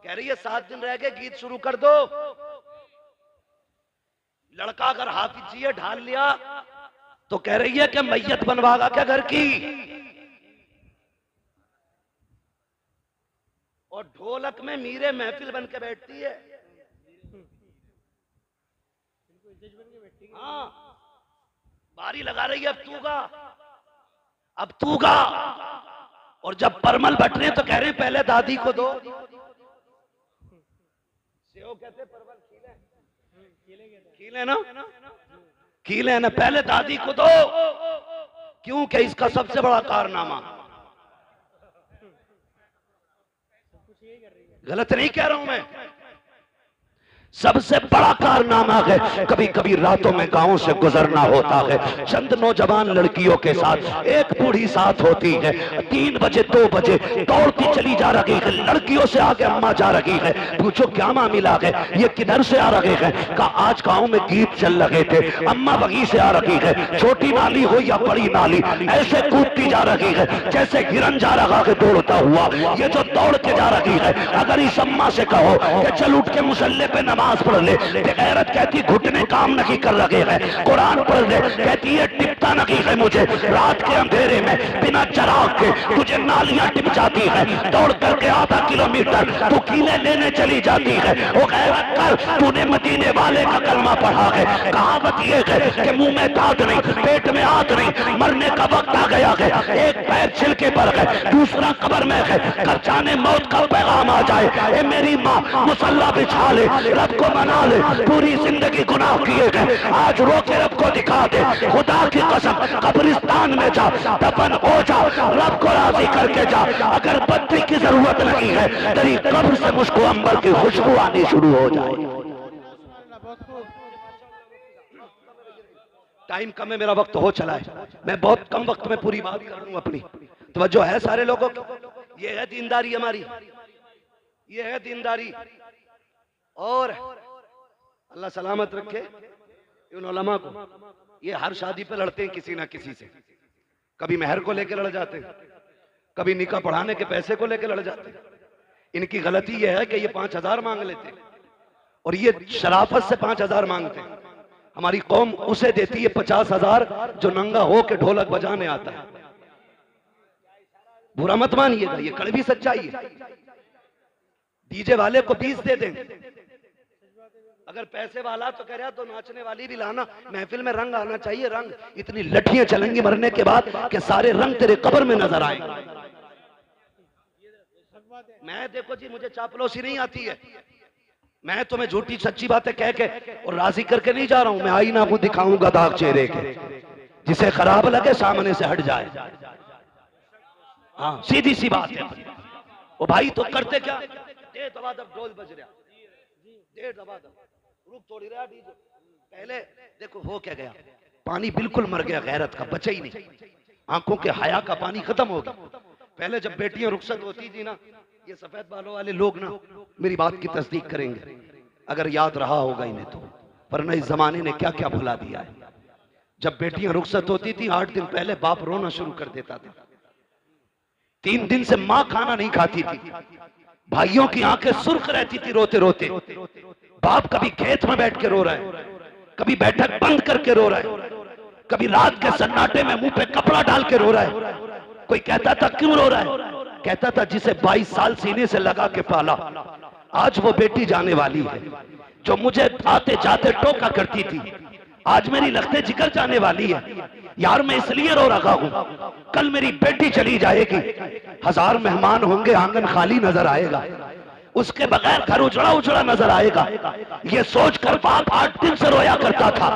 कह रही है 7 दिन रह गए, गीत शुरू कर दो। लड़का अगर हाफिज जी ढाल लिया तो कह रही है कि मैयत बनवागा क्या घर की। और ढोलक में मीरे महफिल बन के बैठती है। हाँ, बारी लगा रही है, अब तू गा। और जब परमल बट रहे तो कह रहे हैं पहले दादी को दो। सेव कहते परमल खीले ना, खीले ना, पहले दादी को दो। क्योंकि इसका सबसे बड़ा कारनामा, गलत नहीं कह रहा हूं मैं, सबसे बड़ा कारनामा है, कभी कभी रातों में गांवों से गुजरना होता है, चंद नौजवान लड़कियों के साथ, एक बूढ़ी साथ होती है, 3 बजे 2 बजे दौड़ती चली जा रही है, लड़कियों से आगे अम्मा जा रही है, पूछो क्या मामला है, ये किधर से आ रहे हैं? कहा आज गांव में गीत चल रहे थे, अम्मा वहीं से आ रही है, छोटी नाली हो या बड़ी नाली, ऐसे कूदती जा रही है जैसे हिरन जा रहा है दौड़ता हुआ। ये जो दौड़ के जा रही है, अगर इस अम्मा से कहो कि चल उठ के मुसल्ले पे नमाज पढ़ ले, गैरत कहती घुटने काम नहीं कर रहे हैं, कुरान पढ़ ले, कहती है टिपता नहीं है मुझे, रात के अंधेरे में बिना चराग के तुझे नालियां टिप जाती है, दौड़ करके आधा किलोमीटर तू कीले लेने चली जाती है। वो गैरत कर, तूने मदीने वाले का कलमा पढ़ा है, कहावत ये है कि मुंह में दांत नहीं, पेट में आग नहीं, मरने का वक्त आ गया है, एक पैर छिलके पर है, दूसरा कब्र में है, कर जाने मौत का पैगाम आ जाए। ए मेरी माँ मुसल्ला बिछा ले, रब को मना ले, पूरी जिंदगी गुनाह किए गए, आज रो के रब को दिखा दे, खुदा की कसम कब्रिस्तान में जा, दफन हो जा, रब को राजी करके जा। अगर बत्ती की जरूरत नहीं है, तेरी कब्र से मुझको अंबर की खुशबू आनी शुरू हो जाए। टाइम कम है, मेरा वक्त हो चला है, मैं बहुत कम वक्त में पूरी बात कर लूं अपनी। तवज्जो है सारे लोगों की? ये है दीनदारी हमारी, ये है दीनदारी। और अल्लाह सलामत रखे इन उलमा को, ये हर शादी पे लड़ते हैं किसी ना किसी से, कभी मेहर को लेकर लड़ जाते हैं, कभी निकाह पढ़ाने के पैसे को लेकर लड़ जाते हैं। इनकी गलती यह है कि ये 5000 मांग लेते हैं और ये शराफत से 5000 मांगते हैं। हमारी कौम उसे देती है 50,000 जो नंगा हो के ढोलक बजाने आता है। बुरा मत मानिएगा, ये कड़वी सच्चाई है। डीजे वाले को 20 दे दें, अगर पैसे वाला तो कह रहा तो नाचने वाली भी लाना, महफिल में रंग आना चाहिए। रंग इतनी लठियां चलेंगी मरने के बाद कि सारे रंग तेरे कब्र में नजर आएंगे। मैं देखो जी, मुझे चापलूसी नहीं आती है, मैं तुम्हें झूठी सच्ची बातें कह के और राजी करके नहीं जा रहा हूं। मैं आईना को दिखाऊंगा दाग चेहरे के, जिसे खराब लगे सामने से हट जाए। हाँ, सीधी सी बात है। वो भाई तो करते क्या, दे दबा दब ढोल बज रहा, दे दबा दब, रुक थोड़ी रहा डीजे। पहले देखो हो क्या गया, पानी बिल्कुल मर गया, गैरत का बचा ही नहीं, आंखों के हया का पानी खत्म हो गया। पहले जब बेटियां रुखसत होती थी ना, ये सफेद बालों वाले लोग ना मेरी बात की तस्दीक करेंगे, अगर याद रहा होगा इन्हें तो, वरना इस जमाने ने क्या क्या भुला दिया है। जब बेटियां रुखसत होती थी 8 दिन पहले बाप रोना शुरू कर देता था। 3 दिन से मां खाना नहीं खाती थी, भाइयों की आंखें सुर्ख रहती थी रोते रोते। बाप कभी खेत में बैठ के रो रहा है, कभी बैठक बंद करके रो रहा है, कभी रात के सन्नाटे में मुंह पे कपड़ा डाल के रो रहा है। कोई कहता था क्यों रो रहा है, कहता था जिसे 22 साल सीने से लगा के पाला, आज वो बेटी जाने वाली है। जो मुझे आते जाते टोका करती थी, आज मेरी लगते जिगर जाने वाली है। यार मैं इसलिए रो रहा हूं, कल मेरी बेटी चली जाएगी, 1000 मेहमान होंगे, आंगन खाली नजर आएगा, उसके बगैर घर उजड़ा उजड़ा नजर आएगा। ये सोचकर बाप 8 दिन से रोया करता था।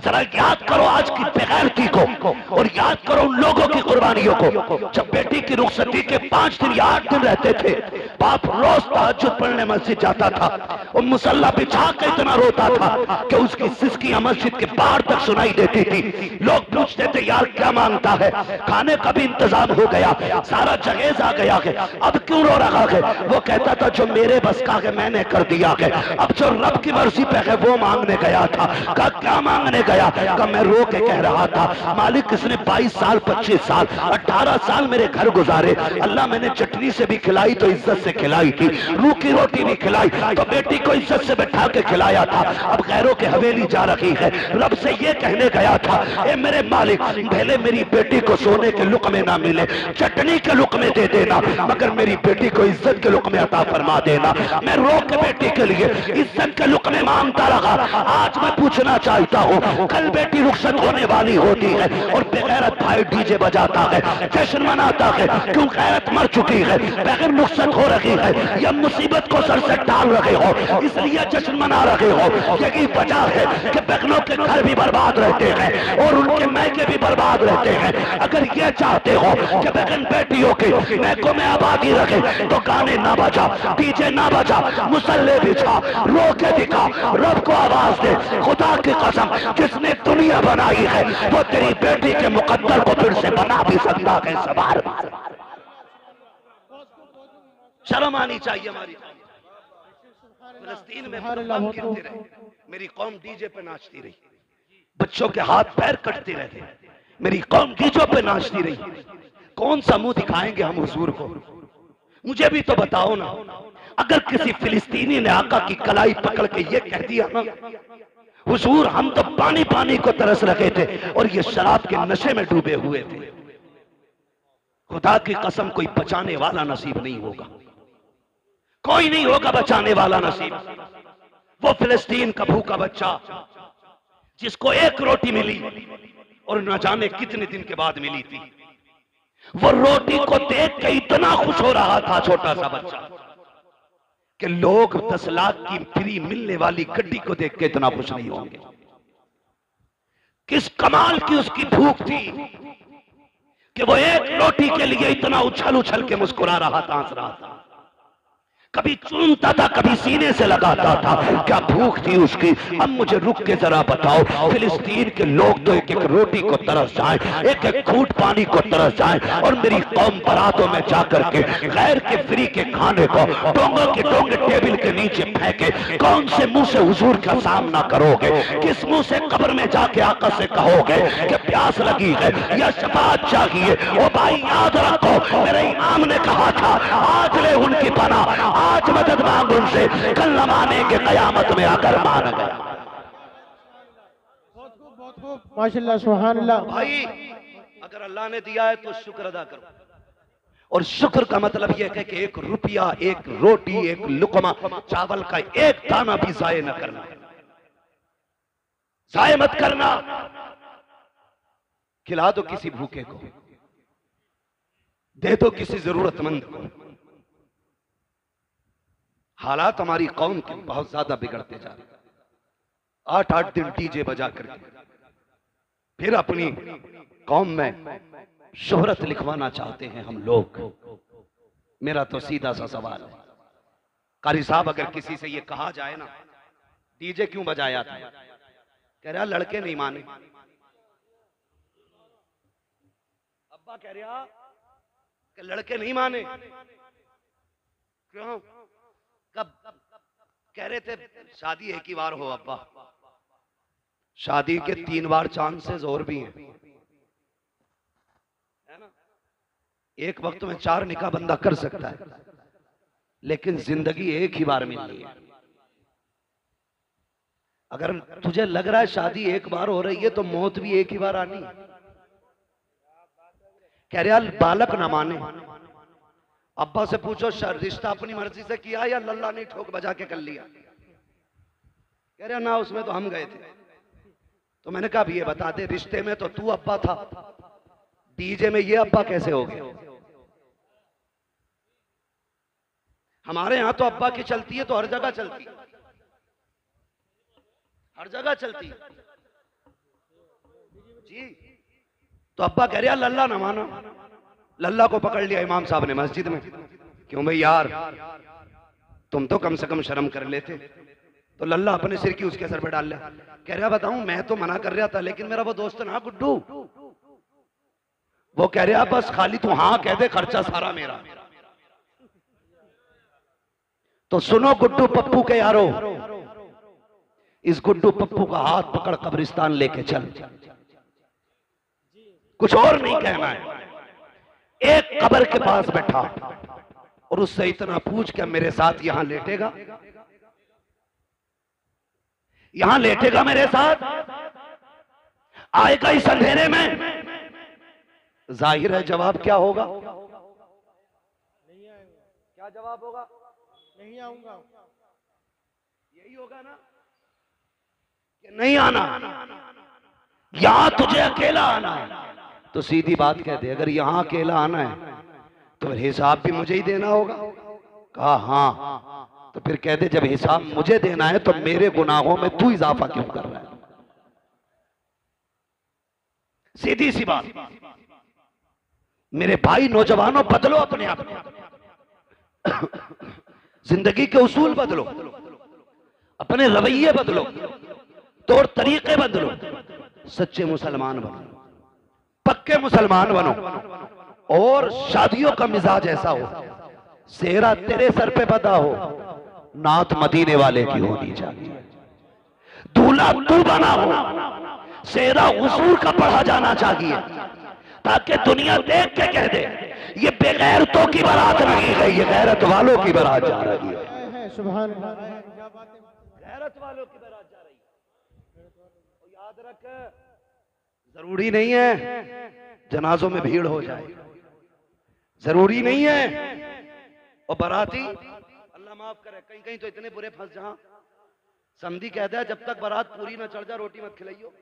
जरा याद करो आज की बेगैरती को और याद करो उन लोगों की कुर्बानियों को। जब बेटी की रुखसती के 5 दिन या 8 दिन रहते थे, बाप रोज तहज्जुद पढ़ने मस्जिद जाता था और मुसल्ला बिछा के इतना रोता था कि उसकी सिसकियां मस्जिद के बाहर तक सुनाई देती थी। लोग पूछते थे यार क्या मांगता है, खाने का भी इंतजाम हो गया, सारा जहेज आ गया है, अब क्यों रो रहा है? वो कहता था जो मेरे बस का है मैंने कर दिया है, अब जो रब की मर्जी पे है वो मांगने गया था। कहा क्या मांगने गया? कहा मैं रो के कह रहा था मालिक इसने 22 साल 25 साल 18 साल मेरे घर गुजारे, अल्लाह मैंने चटनी से भी खिलाई तो इज्जत से खिलाई थी, रूखी रोटी भी खिलाई तो बेटी को इज्जत से बैठा के खिलाया था, अब गैरों के हवेली जा रही है, रब से ये कहने गया था ए मेरे मालिक पहले मेरी बेटी को सोने के लुकमे ना मिले, चटनी के लुकमे दे देना, मगर मेरी बेटी को इज्जत के लुकमे अता फरमा देना। मैं रो के बेटी के लिए इज्जत के लुकमे मांगता रहा। आज मैं पूछना चाहता हूँ, कल बेटी रुखसत होने वाली होती है और बेगैरत भाई डीजे बजाता है, जश्न मनाता है, क्यों गैरत मर चुकी है, बगैर रुखसत हो रही है, या मुसीबत को सर से डाल रहे हो इसलिए जश्न मना रहे हो। यही वजह है कि बहनों के घर भी बर्बाद रहते हैं और उनके मैके भी बर्बाद रहते हैं। अगर ये चाहते हो कि बहन बेटियों के मैकों में आबादी रखे तो गाने ना बजा, डीजे ना बजा, मुसल्ले बिछा, रो के दिखा, रब को आवाज दे। खुदा की कसम जिसने दुनिया बनाई है वो तेरी बेटी के मुकद्दर को फिर से बना भी सकता है। सवार शर्म आनी चाहिए हमारी। फिलिस्तीन में बम गिरते रहे, मेरी कौम डीजे पे नाचती रही, बच्चों के हाथ पैर कटते रहे, मेरी कौम डीजों पे नाचती रही। कौन सा मुंह दिखाएंगे हम हुजूर को? मुझे भी तो बताओ ना। अगर किसी फिलिस्तीनी ने आका की कलाई पकड़ के ये कह दिया ना हुजूर हम तो पानी पानी को तरस रखे थे और ये शराब के नशे में डूबे हुए थे, खुदा की कसम कोई बचाने वाला नसीब नहीं होगा, कोई नहीं होगा बचाने वाला नसीब। वो फिलिस्तीन का भूखा बच्चा जिसको 1 रोटी मिली और न जाने कितने दिन के बाद मिली थी, वो रोटी को देख के इतना खुश हो रहा था छोटा सा बच्चा कि लोग 10 लाख की फ्री मिलने वाली गड्डी को देख के इतना खुश नहीं होंगे। किस कमाल की उसकी भूख थी कि वो 1 रोटी के लिए इतना उछल उछल के मुस्कुरा रहा था, हंस रहा था, कभी चूमता था कभी सीने से लगाता था। क्या भूख थी उसकी। अब मुझे रुक के जरा बताओ, फिलिस्तीन के लोग तो 1-1 रोटी को तरस जाएं, 1-1 घूंट पानी को तरस जाएं, और मेरी कौम बारातों में जाकर के गैर के फ्री के खाने को डोंगे के डोंगे टेबल के नीचे फेंके। कौन से मुंह से हुजूर का सामना करोगे? किस मुंह से कब्र में जाके आका से कहोगे कि प्यास लगी है या शफाअत चाहिए? ओ भाई याद रखो, मेरे इमाम ने कहा था आज ले उनकी पनाह, आज मदद मांग उनसे, कल न मानेंगे कयामत में आकर मान गया। माशाल्लाह सुभान अल्लाह। भाई अगर अल्लाह ने दिया है तो शुक्र अदा करो, और शुक्र का मतलब यह है कि 1 रुपया, 1 रोटी, 1 लुकमा चावल का 1 दाना भी जाये न करना, जाये मत करना। खिला दो किसी भूखे को, दे दो किसी जरूरतमंद को। हालात हमारी कौम के बहुत ज्यादा बिगड़ते जा रहे। 8-8 दिन डीजे बजा करके फिर अपनी कौम में शोहरत लिखवाना चाहते हैं हम लोग। मेरा तो सीधा सा सवाल है, कारी साहब अगर किसी से ये कहा जाए ना डीजे क्यों बजाया था, कह रहा लड़के नहीं माने। अब्बा कह रहा कि लड़के नहीं माने, क्यों? कब कह रहे थे शादी 1 ही बार हो अब्बा, शादी के 3 बार चांसेस और भी हैं, है ना? एक वक्त में 4 निकाह बंदा कर सकता है, लेकिन जिंदगी 1 ही बार मिलनी है। अगर तुझे लग रहा है शादी 1 बार हो रही है तो मौत भी 1 ही बार आनी है। कह रहा बालक ना माने। अब्बा से पूछो रिश्ता अपनी मर्जी से किया या लल्ला ने ठोक बजा के कर लिया? कह रहा ना उसमें तो हम गए थे। तो मैंने कहा ये बता दे, रिश्ते में तो तू अब्बा था, डीजे में ये अब्बा कैसे हो गए? हमारे यहां तो अब्बा की चलती है तो हर जगह चलती है, हर जगह चलती है जी। तो अब्बा कह रहा लल्ला न माना, लल्ला को पकड़ लिया इमाम साहब ने मस्जिद में। क्यों भाई यार, तुम तो कम से कम शर्म कर लेते। तो लल्ला अपने सिर की उसके सर पे डाल लिया। कह रहा बताऊं, मैं तो मना कर रहा था, लेकिन मेरा वो दोस्त ना गुड्डू, वो कह रहा बस खाली तू हाँ कह दे, खर्चा सारा मेरा। तो सुनो गुड्डू पप्पू के यारो, इस गुड्डू पप्पू का हाथ पकड़ कब्रिस्तान लेके चल, कुछ और नहीं कहना है। एक कब्र के पास बैठा और उससे इतना पूछ के मेरे साथ यहां लेटेगा, यहां लेटेगा मेरे साथ, आएगा इस अंधेरे में? जाहिर है जवाब क्या होगा? नहीं आऊंगा। क्या जवाब होगा? नहीं आऊंगा। यही होगा ना कि नहीं आना, यहां तुझे अकेला आना है। तो सीधी बात कह दे, अगर यहां अकेला आना है तो हिसाब भी मुझे ही देना होगा। कहा हाँ, तो फिर कह दे जब हिसाब मुझे देना है तो मेरे गुनाहों में तू इजाफा क्यों कर रहा है? सीधी सी बात। मेरे भाई नौजवानों, बदलो अपने आप, जिंदगी के उसूल बदलो, अपने रवैये बदलो, तौर तरीके बदलो, सच्चे मुसलमान बनो, पक्के मुसलमान बनो। और शादियों का मिजाज ऐसा हो, सेहरा तेरे सर पे बदा हो, नात मदीने वाले की होनी चाहिए, दूल्हा तू बना हो, सेहरा हुजूर का पढ़ा जाना चाहिए, ताकि दुनिया देख के कह दे ये बेगैरतों की बारात नहीं है, ये गैरत वालों की बारात जा रही है। सुभान अल्लाह। गैरत वालों की बारात जा रही है। तो याद रख, जरूरी नहीं है जनाजों में भीड़ हो जाए, जरूरी नहीं है। और बाराती, अल्लाह माफ करे, कहीं कहीं तो इतने बुरे फंस जहां समधी कहता है जब तक बारात पूरी ना चढ़ जा रोटी मत खिलाइयो।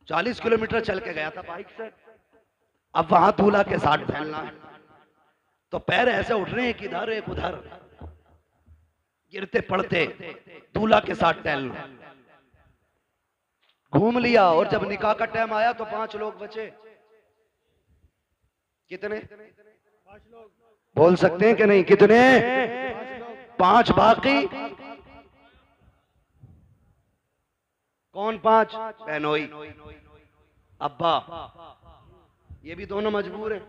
40 किलोमीटर चल के गया था बाइक से, अब वहां दूल्हा के साथ फैलना है, तो पैर ऐसे उठ रहे हैं कि इधर एक उधर, गिरते पड़ते दूल्हा के साथ टहलना। घूम लिया और जब निकाह का टाइम आया तो 5 लोग बचे। कितने? 5 लोग बोल सकते हैं कि नहीं? कितने? 5 बाकी। कौन 5? बहनोई, अब्बा, ये भी दोनों मजबूर हैं,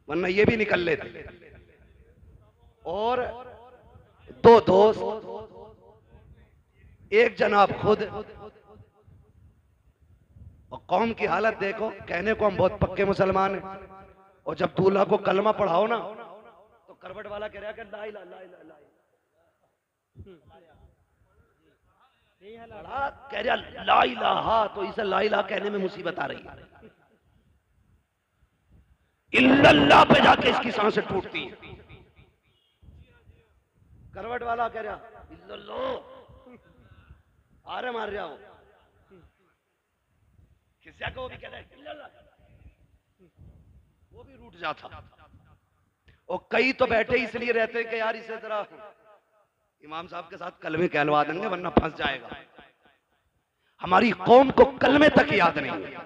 वरना ये भी निकल लेते। और 2 दोस्त, एक जनाब खुद। और कौम की हालत देखो, कहने को हम बहुत पक्के मुसलमान हैं, और जब दूल्हा को कलमा पढ़ाओ ना तो करवट वाला कह रहा है ला इलाहा ला इलाहा ला इलाहा, कह रहा ला इलाहा, तो इसे ला इलाहा कहने में मुसीबत आ रही है। इल्लल्लाह पे जाके इसकी सांसें टूटती है। करवट वाला कह रहा इल्लल्लाह, आरे मार रहा हो, खिस्सा को भी कह रहा है इल्लल्लाह, वो भी रूठ जाता। और कई तो बैठे इसलिए रहते हैं कि यार इसे जरा इमाम साहब के साथ कलमे कहलवा देंगे वरना फंस जाएगा। हमारी कौम को कलमे तक याद नहीं,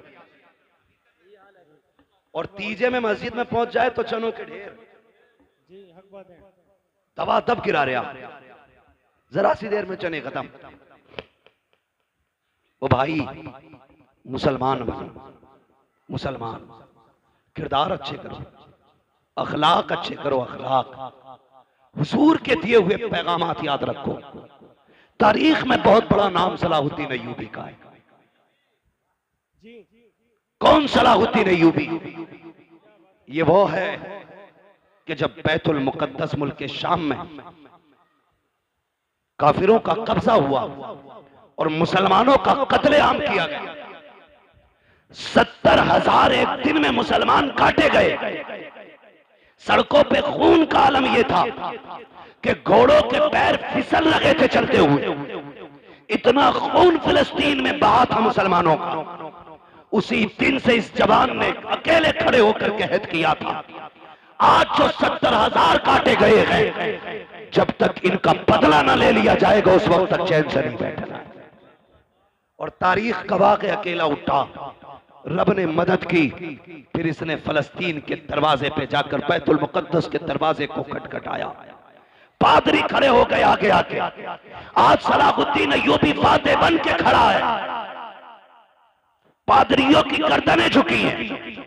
और तीजे में मस्जिद में पहुंच जाए तो चनों के ढेर, जी हक बात है, दबा दब गिरा रहा, जरा सी देर में चने खत्म। वो भाई मुसलमान बनो, मुसलमान किरदार अच्छे करो, अखलाक अच्छे करो, अखलाक हुजूर के दिए हुए पैगामात याद रखो। तारीख में बहुत बड़ा नाम सलाहुद्दीन अय्यूबी का है। कौन सलाहुद्दीन अय्यूबी? ये वो है कि जब बैतुल मुकद्दस मुल्क के शाम में काफिरों का कब्जा हुआ और मुसलमानों का कत्लेआम किया गया, 70,000 एक दिन में मुसलमान काटे गए, सड़कों पे खून का आलम यह था कि घोड़ों के पैर फिसल लगे थे चलते हुए। इतना खून फिलिस्तीन में बहा था मुसलमानों का। उसी दिन से इस जवान ने अकेले खड़े होकर के कहत किया था, आज जो 70,000 काटे गए हैं, जब तक इनका बदला न ले लिया जाएगा उस वक्त तक चैन से नहीं बैठना। और तारीख गवाह के अकेला उठा, रब ने मदद की। फिर इसने फलस्तीन के दरवाजे पे जाकर बैतुल मुकद्दस के दरवाजे को खटखटाया। पादरी खड़े हो गए आगे आके। आज सलाहुद्दीन अय्यूबी फाते बन के खड़ा है। पादरियों की गर्दनें झुकी हैं,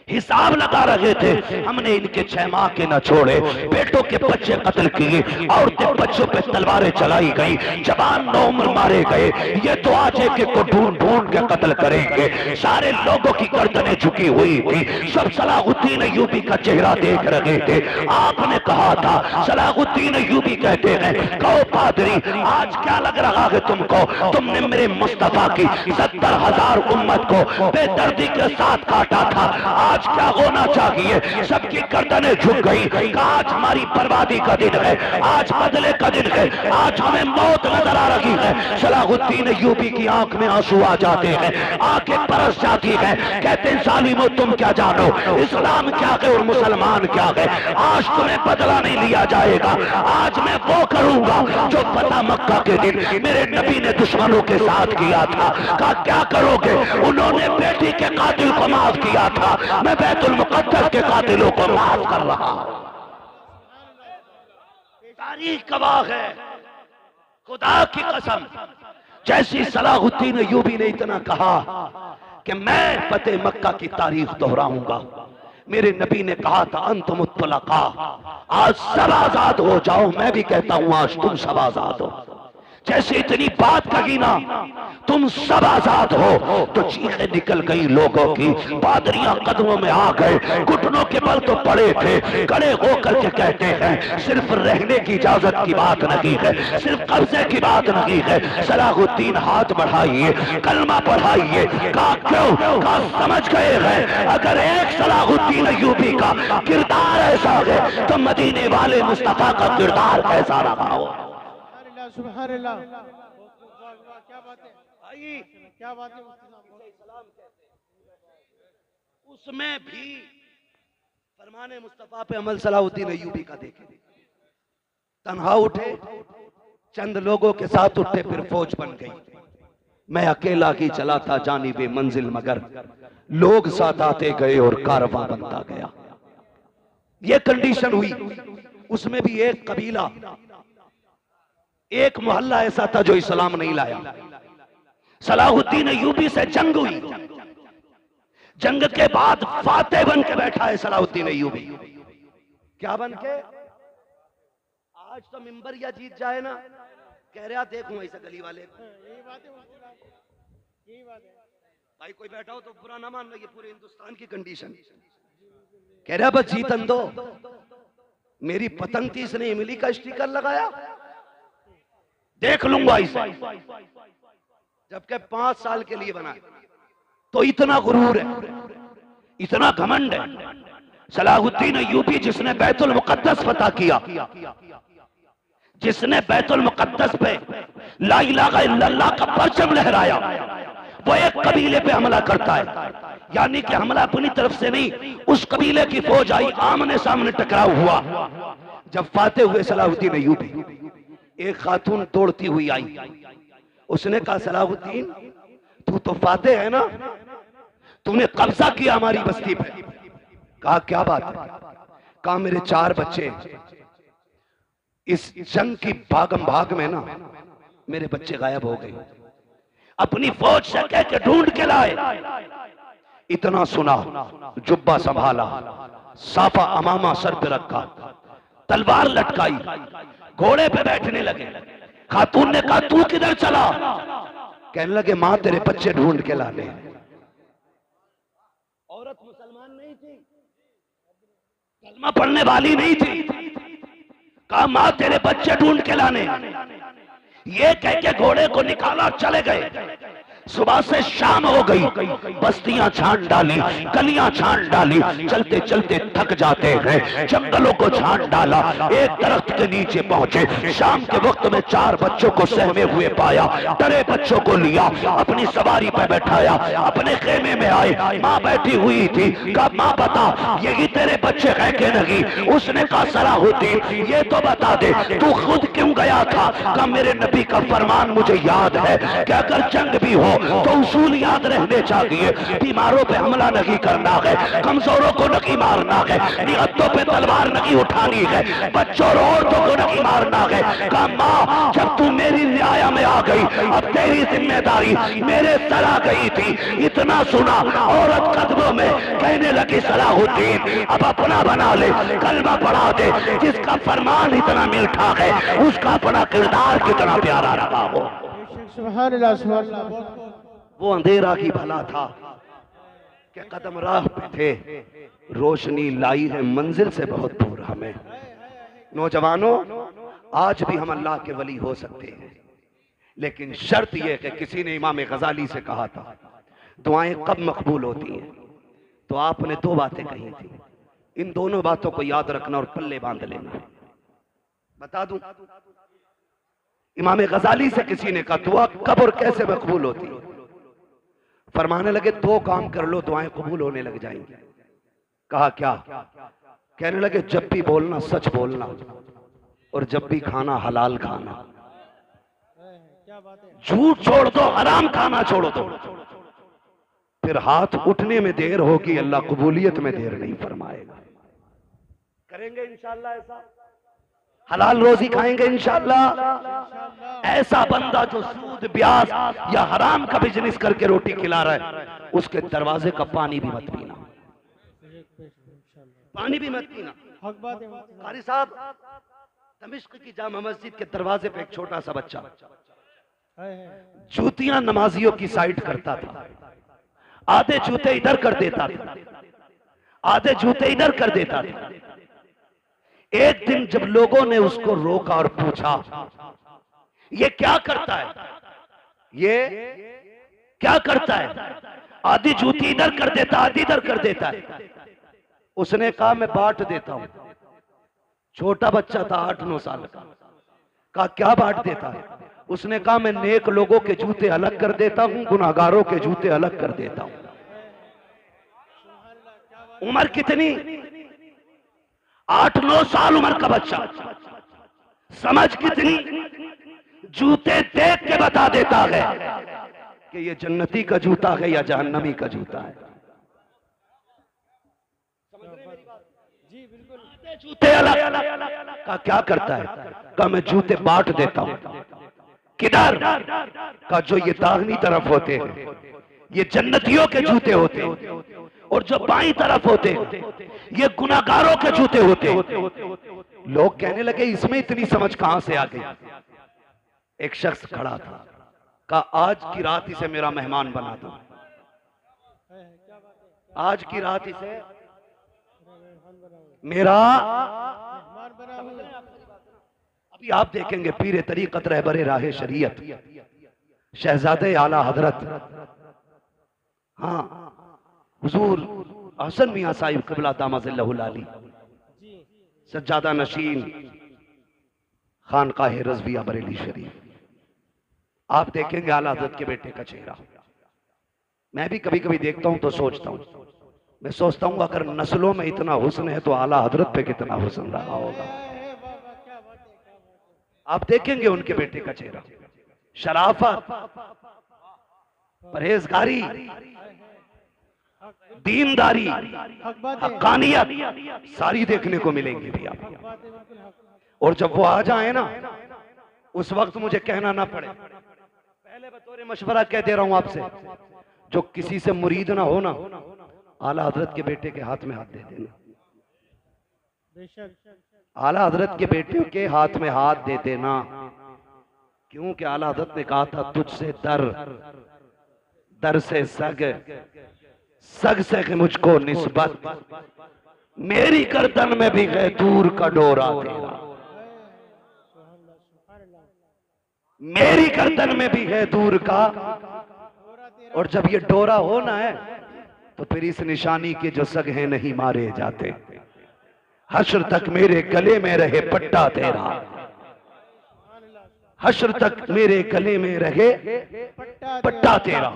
हिसाब लगा रहे थे, हमने इनके 6 माह के न छोड़े, बेटों के बच्चे कत्ल किए, औरतें बच्चों पे तलवारें चलाई गई, जवान नौउम्र मारे गए। ये तो आज एक को ढूंढ ढूंढ के कत्ल करेंगे। सारे लोगों की गर्दनें झुकी हुई थी, सब सलाहुद्दीन अय्यूबी का चेहरा देख रहे थे। आपने कहा था, सलाहुद्दीन अय्यूबी कहते हैं, कहो पादरी आज क्या लग रहा है तुमको? तुमने मेरे मुस्तफा की 70,000 उम्मत को बेदर्दी के साथ काटा था, आज क्या होना चाहिए? सबकी गर्दनें झुक गई। आज हमारी बर्बादी का दिन है, आज बदले का दिन है, आज हमें मौत नजर आ रही है। सलाहुद्दीन अय्यूबी की आंख में आंसू आ जाते हैं, आंखें बरस जाती हैं। कहते हैं, जालिमो तुम क्या जानो, इस्लाम क्या है और मुसलमान क्या है। आज तुम्हें बदला नहीं लिया जाएगा। आज मैं वो करूंगा जो पता मक्का के दिन मेरे नबी ने दुश्मनों के साथ किया था। कहा क्या करोगे? उन्होंने बेटी के कातिल को माफ किया था, मैं बैतुल मुकद्दस के कातिलों को माफ कर रहा हूं। तारीख गवाह है, खुदा की कसम। जैसी सलाहुद्दीन अय्यूबी ने इतना कहा कि मैं फतेह मक्का की तारीख दोहराऊंगा। मेरे नबी ने कहा था, अंतुम मुत्तलका, आज सब आजाद हो जाओ। मैं भी कहता हूं आज तुम सब आजाद हो। जैसे इतनी बात कही ना, तुम सब आजाद हो, तो चीखें निकल गई लोगों की। पादरियां कदमों में आ गए, घुटनों के बल तो पड़े थे, खड़े होकर के कहते हैं, सिर्फ रहने की इजाजत की बात नहीं है, सिर्फ कब्जे की बात नहीं है। सलाहुद्दीन हाथ बढ़ाइए, कलमा पढ़ाइए। कहा क्यों? कहा समझ गए हैं, अगर एक सलाहुद्दीन अय्यूबी का किरदार ऐसा है तो मदीने वाले मुस्तफा का किरदार कैसा रहा हो। सुभान अल्लाह, क्या बात है भाई, क्या बात है। उसमें भी फरमाने मुस्तफा पे अमल सलाहुद्दीन अय्यूबी का देखे। तन्हा उठे, चंद लोगों के साथ उठे, फिर फौज बन गई। मैं अकेला ही चला था जानिबे मंजिल, मगर लोग साथ आते गए और कारवां बनता गया। ये कंडीशन हुई। उसमें भी एक कबीला, एक मोहल्ला ऐसा था जो इस्लाम नहीं लाया। सलाहुद्दीन अय्यूबी से जंग हुई। जंग के बाद फातेह बन के बैठा है सलाहुद्दीन अय्यूबी। क्या बन के? आज तो मिंबर या जीत जाए ना, कह रहा देखूं ऐसा गली वाले को। यही बात है, यही बात है भाई। कोई बैठा हो तो बुरा ना मान लो, ये पूरे हिंदुस्तान की कंडीशन। कह रहा बस जीतन दो। मेरी पतंग थी, इसने इमली का स्टिकर लगाया, देख लूंगा इसे। जबकि 5 साल के लिए बना। तो इतना गुरूर है, इतना घमंड है। सलाहुद्दीन अय्यूबी जिसने बैतुल मुकद्दस फतह किया, जिसने बैतुल मुकद्दस पे ला इलाहा इल्लल्लाह का परचम लहराया, वो एक कबीले पे हमला करता है। यानी कि हमला अपनी तरफ से नहीं, उस कबीले की फौज आई, आमने सामने टकराव हुआ। जब फातेह हुए सलाहुद्दीन अय्यूबी, एक खातून दौड़ती हुई आई। उसने कहा, सलाहुद्दीन तू तो फातेह है ना, तूने कब्जा किया हमारी बस्ती पे। कहा क्या बात है? कहा मेरे 4 बच्चे, इस जंग की भागम भाग में ना मेरे बच्चे गायब हो गए। अपनी फौज से कह के ढूंढ के लाए। इतना सुना, जुब्बा संभाला, साफा अमामा सर पे रखा, तलवार लटकाई, घोड़े पे बैठने लगे। खातून ने कहा तू किधर चला? कहने लगे मां तेरे बच्चे ढूंढ के लाने। औरत मुसलमान नहीं थी, कलमा पढ़ने वाली नहीं थी। कहा मां तेरे बच्चे ढूंढ के लाने। ये कह के घोड़े को निकाला, चले गए। सुबह से शाम हो गई, बस्तियां छान डाली, गलियां छान डाली, चलते चलते थक जाते हैं, जंगलों को छान डाला, एक दरख्त के नीचे पहुंचे। शाम के वक्त में 4 बच्चों को सहमे हुए पाया, डरे बच्चों को लिया, अपनी सवारी पर बैठाया, अपने खेमे में आए। माँ बैठी हुई थी, कहा माँ बता यही तेरे बच्चे है कि नहीं? उसने कहा सलाहुद्दीन ये तो बता दे तू खुद क्यों गया था? कहा मेरे नबी का फरमान मुझे याद है कि अगर जंग भी हो तो उसूल याद रहने चाहिए। बीमारों पे हमला नहीं करना है, कमजोरों को नहीं मारना है, निहत्तों पे तलवार नहीं उठानी है, बच्चों और औरतों को नहीं मारना है। कहा माँ जब तू मेरी रियाया में आ गई अब तेरी जिम्मेदारी मेरे सर आ गई थी। इतना सुना औरत कदमों में कहने लगी सलाहुद्दीन अब अपना बना ले, कलमा पढ़ा दे, जिसका फरमान इतना मीठा है उसका अपना किरदार कितना प्यारा रहा हो। सुभान अल्लाह, सुभान अल्लाह। वो अंधेरा ही भला था कि कदम राह पे थे, रोशनी लाई है मंजिल से बहुत दूर हमें। नौजवानों आज भी हम अल्लाह के वली हो सकते हैं, लेकिन शर्त यह कि किसी ने इमाम गजाली से कहा था दुआएं कब मकबूल होती हैं, तो आपने 2 बातें कही थी। इन दोनों बातों को याद रखना और पल्ले बांध लेना। बता दूं, इमाम गजाली से किसी ने कहा दुआ कब और कैसे मकबूल होती? फरमाने लगे 2 काम कर लो दुआएं कबूल होने लग जाएंगी। कहा क्या? कहने लगे जब भी बोलना सच बोलना और जब भी खाना हलाल खाना। झूठ छोड़ दो, हराम खाना छोड़ दो, फिर हाथ उठने में देर होगी, अल्लाह कबूलियत में देर नहीं फरमाएगा। करेंगे इंशाअल्लाह ऐसा, हलाल रोजी खाएंगे इंशाअल्लाह। ऐसा बंदा जो सूद ब्याज या हराम का बिजनेस करके रोटी खिला रहा है उसके दरवाजे का पानी भी मत पीना, पानी भी मत पीना। कारी साहब दमिश्क की जामा मस्जिद के दरवाजे पे एक छोटा सा बच्चा जूतियां नमाजियों की साइड करता था, आधे जूते इधर कर देता था, आधे जूते इधर कर देता था। एक दिन जब लोगों ने उसको रोका और पूछा ये क्या करता है, ये क्या करता है? आधी जूती इधर कर देता, आधी इधर कर देता है। उसने कहा मैं बांट देता हूं। छोटा बच्चा था 8-9 साल का। कहा क्या बांट देता है? उसने कहा मैं नेक लोगों के जूते अलग कर देता हूं, गुनाहगारों के जूते अलग कर देता हूं। उम्र कितनी? 8-9 साल उम्र का बच्चा, समझ कितनी? जूते देख के बता देता है कि ये जन्नती का जूता है या जहन्नमी का जूता है। जूते अलग का क्या करता है? का मैं जूते बांट देता हूं। किधर? का जो ये दाहिनी तरफ होते हैं ये जन्नतियों के जूते होते हैं, और जो बाईं तरफ होते ये गुनाहगारों के जूते होते। लोग कहने लगे इसमें इतनी समझ कहां से आ गई? एक शख्स खड़ा था, कहा आज की रात इसे मेरा मेहमान बना दो, आज की रात इसे मेरा। अभी आप देखेंगे पीरे तरीकत रहबरे राहे शरीयत शहजादे आला हजरत हाँ हुजूर हसन मियां साहिब क़िबला दामज़िल्लहुल आली सज्जादा नशीन खानकाह रज़विया बरेली शरीफ, आप देखेंगे आला हजरत के बेटे का चेहरा। मैं भी कभी कभी देखता हूं तो सोचता हूं, मैं सोचता हूं अगर नस्लों में इतना हुस्न है तो आला हजरत पे कितना हुस्न रहा होगा। आप देखेंगे उनके बेटे का चेहरा, शराफत, परहेजगारी, दीनदारी, हक्कानियत सारी देखने को मिलेंगी भी आप। और जब वो आ जाए ना उस वक्त मुझे कहना ना पड़े, पहले बतौर मशवरा कह दे रहा हूं आपसे, जो किसी से मुरीद ना हो ना आला हजरत के बेटे के हाथ में हाथ दे देना। आला हजरत के बेटे के हाथ में हाथ दे देना, क्योंकि आला हजरत ने कहा था तुझसे दर, दर से सग, सग से कि मुझको निस्बत, मेरी गर्दन में भी है दूर का डोरा तेरा, मेरी गर्दन में भी है दूर का और जब ये डोरा होना है तो फिर इस निशानी के जो सगे नहीं मारे जाते, हश्र तक मेरे गले में रहे पट्टा तेरा, हश्र तक मेरे गले में रहे पट्टा तेरा।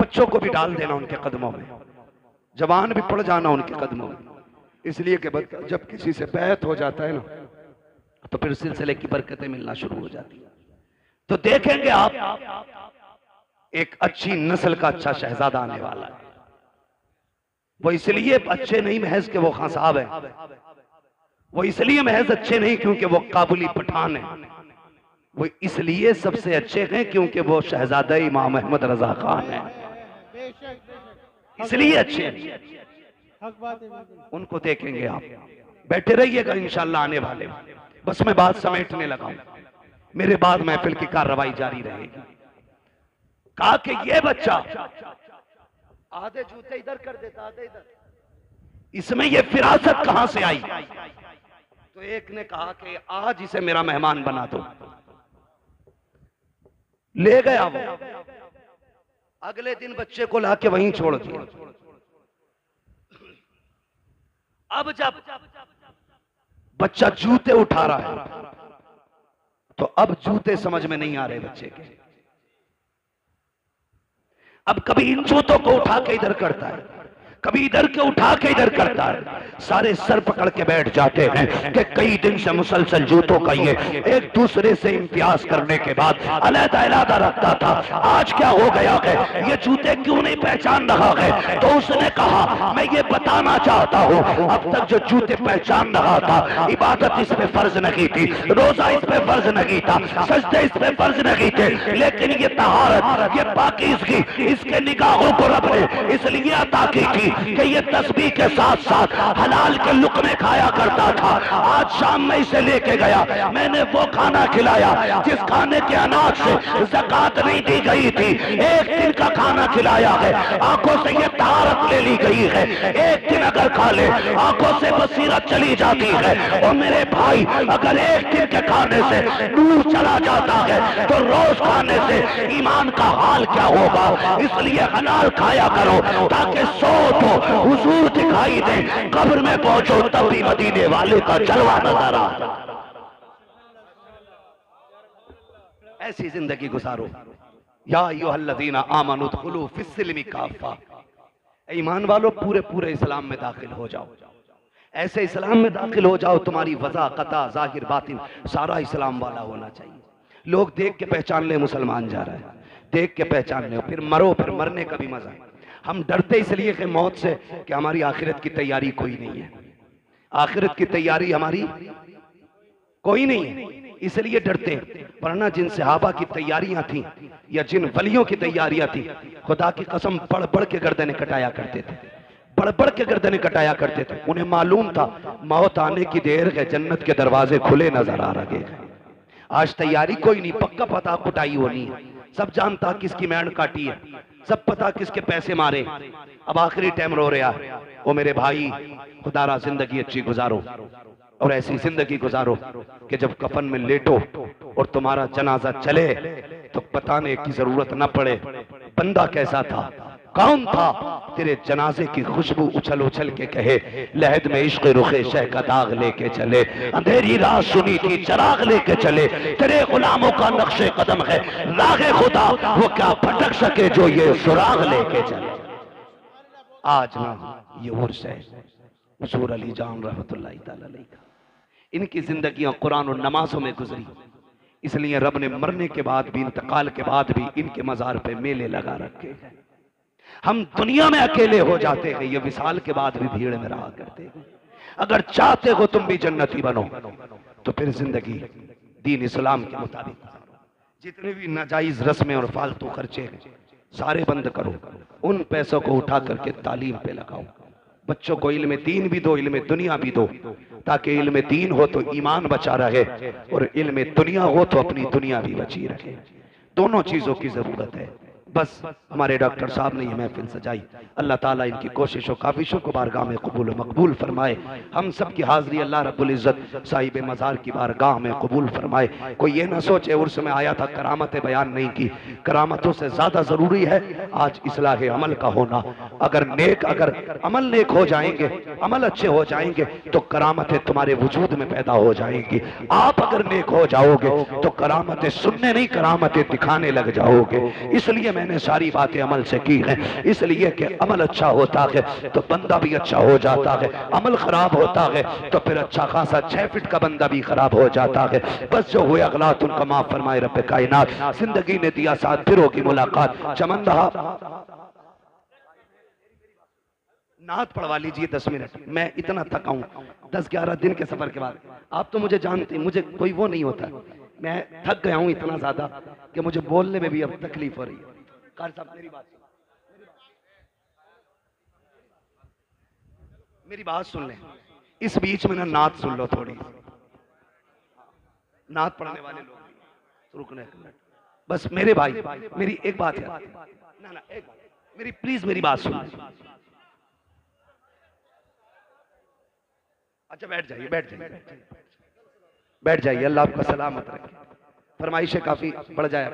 बच्चों को भी डाल देना उनके कदमों में, जवान भी पड़ जाना उनके कदमों में, इसलिए कि जब किसी से बैत हो जाता है ना तो फिर सिलसिले की बरकतें मिलना शुरू हो जाती है। तो देखेंगे आप एक अच्छी नस्ल का अच्छा शहजादा आने वाला है। वो इसलिए अच्छे नहीं महज के वो खान साहब है, वो इसलिए महज अच्छे नहीं क्योंकि वो काबुली पठान है, वो इसलिए सबसे अच्छे हैं क्योंकि वो शहजादा इमाम अहमद रजा खान है, इसलिए अच्छे हैं। उनको देखेंगे आप, बैठे रहिएगा इंशाल्लाह आने वाले। बस मैं बात समेटने लगा हूं, मेरे बाद महफिल की कार्रवाई जारी रहेगी। कहा कि ये बच्चा आधे जूते इधर कर देता, आधे इधर, इसमें ये फिरासत कहां से आई? तो एक ने कहा कि आज इसे मेरा मेहमान बना दो। ले गया वो, अगले दिन बच्चे को लाके वहीं छोड़ दिया। अब जब बच्चा जूते उठा रहा है तो अब जूते समझ में नहीं आ रहे बच्चे के। अब कभी इन जूतों को उठा के इधर करता है, कभी इधर के उठा के इधर करता है। सारे सर पकड़ के बैठ जाते हैं कि कई दिन से मुसलसल जूतों का ये एक दूसरे से इम्तियाज करने के बाद अलग-अलग रखता था, आज क्या हो गया है, ये जूते क्यों नहीं पहचान रहा है? तो उसने कहा मैं ये बताना चाहता हूँ, अब तक जो जूते पहचान रहा था, इबादत इस पे फर्ज नहीं थी, रोजा इस पे फर्ज नहीं था, सजदे इस पे फर्ज नहीं थे, लेकिन ये तहारत, ये पाकीज़गी इसके निगाहों को रब ने इसलिए अता की थी कि ये तस्बीह के साथ साथ हलाल के लुक़मे खाया करता था। आज शाम में इसे लेके गया, मैंने वो खाना खिलाया जिस खाने के अनाज से ज़कात नहीं दी गई थी, एक दिन का खाना खिलाया है, आंखों से ये तारत ले ली गई है। एक दिन अगर खा ले आंखों से बसीरत चली जाती है। और मेरे भाई अगर एक दिन के खाने से नूर चला जाता है तो रोज खाने से ईमान का हाल क्या होगा? इसलिए हलाल खाया करो ताकि सो तो हुजूर दिखाई दे, कब्र में पहुंचो तब भी मदीने वाले का जलवा नजर आ। ऐसी जिंदगी गुजारो। या अय्युहल्लज़ीना आमनू उदखुलू फिस्सिल्मि काफ़ा, ईमान वालों पूरे पूरे इस्लाम में दाखिल हो जाओ। ऐसे इस्लाम में दाखिल हो जाओ तुम्हारी वज़ा कता जाहिर बातिन सारा इस्लाम वाला होना चाहिए। लोग देख के पहचान ले मुसलमान जा रहा है, देख के पहचान ले, फिर मरो, फिर मरने का भी मजा है। हम डरते इसलिए कि मौत से कि हमारी आखिरत की तैयारी कोई नहीं है, आखिरत की तैयारी हमारी कोई नहीं है, इसलिए डरते हैं। वरना जिन सहाबा की तैयारियां थी या जिन वलियों की तैयारियां थी, खुदा की कसम बढ़ बढ़ के गर्दनें कटाया करते थे, बढ़ बढ़ के गर्दनें कटाया करते थे। उन्हें मालूम था मौत आने की देर है, जन्नत के दरवाजे खुले नजर आ रहे हैं। आज तैयारी कोई नहीं, पक्का पता कुटाई होनी है, सब जानता किसकी मैंड काटी है, सब पता किसके पैसे मारे। अब आखिरी टाइम रो रहा है। ओ मेरे भाई खुदारा जिंदगी अच्छी गुजारो और ऐसी जिंदगी गुजारो कि जब कफन में लेटो और तुम्हारा जनाजा चले तो बताने की जरूरत न पड़े बंदा कैसा था, कौन था। तेरे जनाजे की खुशबू उछल उछल के कहे लहद में इश्क रुखे शह का दाग लेके चले, अंधेरी रात सुनी थी चराग लेके चले, तेरे गुलामों का नक्शे कदम है रागे खुदा, वो क्या भटक सके जो ये सुराग लेके चले। आज ना ये उर्स है हुजूर अली जान रहमतुल्लाह तआला अलैह का, इनकी जिंदगियां कुरान और नमाजों में गुजरी, इसलिए रब ने मरने के बाद भी, इंतकाल के बाद भी इनके मजार पे मेले लगा रखे हैं। हम दुनिया में अकेले हो जाते हैं, ये विसाल के बाद भी भीड़ में रहा करते हैं। अगर चाहते हो तुम भी जन्नती बनो तो फिर जिंदगी दीन इस्लाम के मुताबिक, जितने भी नाजायज रस्में और फालतू खर्चे हैं सारे बंद करो, उन पैसों को उठा करके तालीम पे लगाओ। बच्चों को इल्म दीन भी दो, इल्म दुनिया भी दो, ताकि इल्म दीन हो तो ईमान बचा रहे और इल्म दुनिया हो तो अपनी दुनिया भी बची रहे। दोनों चीजों की जरूरत है। बस हमारे डॉक्टर साहब ने ये महफिल सजाई। अल्लाह ताला इनकी कोशिशों काफिशों को बारगाह में कबूल मकबूल फरमाए। हम सब की हाजिरी अल्लाह रब्बुल इज़्ज़त साहिब मज़ार की बारगाह में कबूल फरमाए। कोई ये ना सोचे उर्स में आया था करामतें बयान नहीं की। करामतों से ज़्यादा ज़रूरी है आज इस्लाह अमल का होना। अगर अमल नेक हो जाएंगे, अमल अच्छे हो जाएंगे तो करामतें तुम्हारे वजूद में पैदा हो जाएंगी। आप अगर नेक हो जाओगे तो करामतें सुनने नहीं, करामतें दिखाने लग जाओगे। इसलिए मैंने सारी बातें अमल से की हैं, इसलिए कि अमल अच्छा होता है तो बंदा भी अच्छा हो जाता है, अमल खराब होता है तो फिर अच्छा खासा 6 फीट का बंदा भी खराब हो जाता है। बस जो हुए अगलात उनका माफ फरमाए रब्बे कायनात। जिंदगी ने दिया साथ, फिर होगी मुलाकात। चमन रहा, नात पढ़वा लीजिए 10 मिनट। मैं इतना थका हूं 10-11 दिन के सफर के बाद। आप तो मुझे जानते, मुझे कोई वो नहीं होता, मैं थक गया हूं इतना ज्यादा कि मुझे बोलने में भी अब तकलीफ हो रही है। कार साहब मेरी बात सुन लें, इस बीच में ना नात सुन लो थोड़ी। नात पढ़ने वाले लोग रुकने, बस मेरे भाई मेरी एक बात है ना एक बात मेरी, प्लीज मेरी बात सुन। अच्छा बैठ जाइए, बैठ जाइए। अल्लाह आपका सलामत रखे। फरमाइशें काफी बढ़ जाए।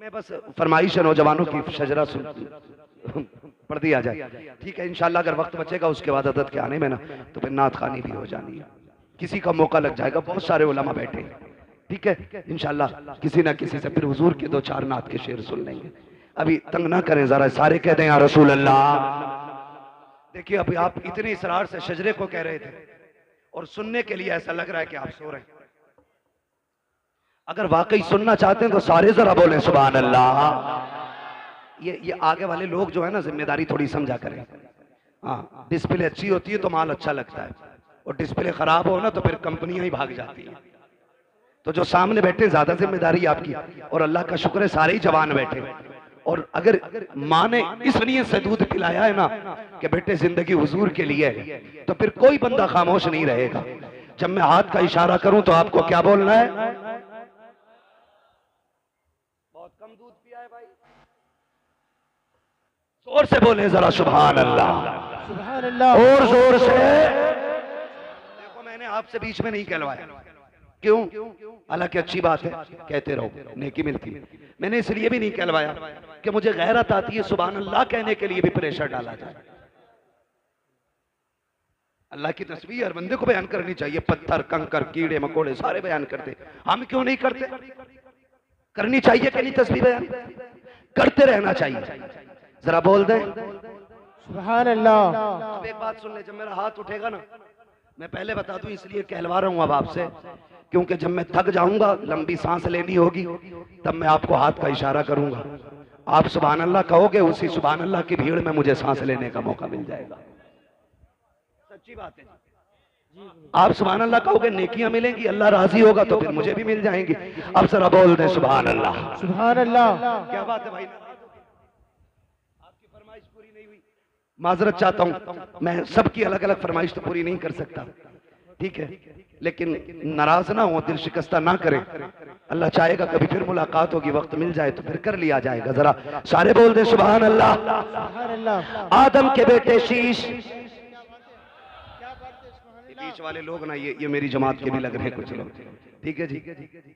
मैं बस फरमाइश नौजवानों की शजरा सुन पढ़ दिया जाए, ठीक है। इंशाल्लाह अगर वक्त बचेगा उसके बाद अदद के आने में ना तो फिर नात खानी भी हो जानी है। किसी का मौका लग जाएगा, बहुत सारे उलमा बैठे हैं, ठीक है। इंशाल्लाह किसी ना किसी से फिर हुजूर के 2-4 नात के शेर सुन लेंगे। अभी तंग ना करें जरा, सारे कह दें या रसूल अल्लाह। देखिए अभी आप इतने इसरार से शजरे को कह रहे थे और सुनने के लिए ऐसा लग रहा है कि आप सो रहे हैं। अगर वाकई सुनना चाहते हैं तो सारे जरा बोलें सुभान अल्लाह। ये आगे वाले लोग जो है ना, जिम्मेदारी थोड़ी समझा करें। हाँ, डिस्प्ले अच्छी होती है तो माल अच्छा लगता है, और डिस्प्ले खराब हो ना तो फिर कंपनियां ही भाग जाती हैं। तो जो सामने बैठे ज्यादा जिम्मेदारी आपकी, और अल्लाह का शुक्र है सारे ही जवान बैठे। और अगर माँ ने इस नीयत से दूध पिलाया है ना कि बेटे जिंदगी हुजूर के लिए है, तो फिर कोई बंदा खामोश नहीं रहेगा। जब मैं हाथ का इशारा करूं तो आपको क्या बोलना है? बहुत कम दूध पिया है भाई, जोर से बोले जरा सुभान अल्लाह, सुभान अल्लाह, और जोर से। देखो मैंने आपसे बीच में नहीं कहलवाया, क्यों? हालांकि अच्छी बात है, कहते रहो, नेकी मिलती है। मैंने इसलिए भी नहीं कहलवाया कि मुझे गैरत आती है सुभान अल्लाह कहने के लिए भी प्रेशर डाला जाए। अल्लाह की तस्बीह हर बंदे को बयान करनी चाहिए। पत्थर, कंकर, कीड़े मकोड़े सारे बयान करते, हम क्यों नहीं करते? करनी चाहिए कि नहीं? तस्बीह बयान करते रहना चाहिए। जरा बोल दें सुभान अल्लाह। अब एक बात सुन ले, जब मेरा हाथ उठेगा ना, मैं पहले बता दूं इसलिए कहलवा रहा हूं अब आपसे, क्योंकि जब मैं थक जाऊंगा, लंबी सांस लेनी होगी, तब मैं आपको हाथ का इशारा करूंगा। आप सुभान अल्लाह कहोगे, उसी सुभान अल्लाह की भीड़ में मुझे सांस लेने का मौका मिल जाएगा। सच्ची बात है। आप सुभान अल्लाह कहोगे, नेकियां मिलेंगी, अल्लाह राजी होगा तो फिर मुझे भी मिल जाएंगी। अब जरा बोल दें सुभान अल्लाह, सुभान अल्लाह। क्या बात है भाई, आपकी फरमाइश पूरी नहीं हुई, माजरत चाहता हूं। मैं सबकी अलग अलग फरमाइश तो पूरी नहीं कर सकता, ठीक है, लेकिन नाराज ना हो, दिल शिकस्ता ना करें। अल्लाह चाहेगा कभी फिर मुलाकात होगी, वक्त मिल जाए तो फिर कर लिया जाएगा। जरा सारे बोल दे सुभान अल्लाह। सुभान अल्लाह। आदम के बेटे शीश, बीच वाले लोग ना ये मेरी जमात के भी लग रहे हैं कुछ लोग, ठीक है जी।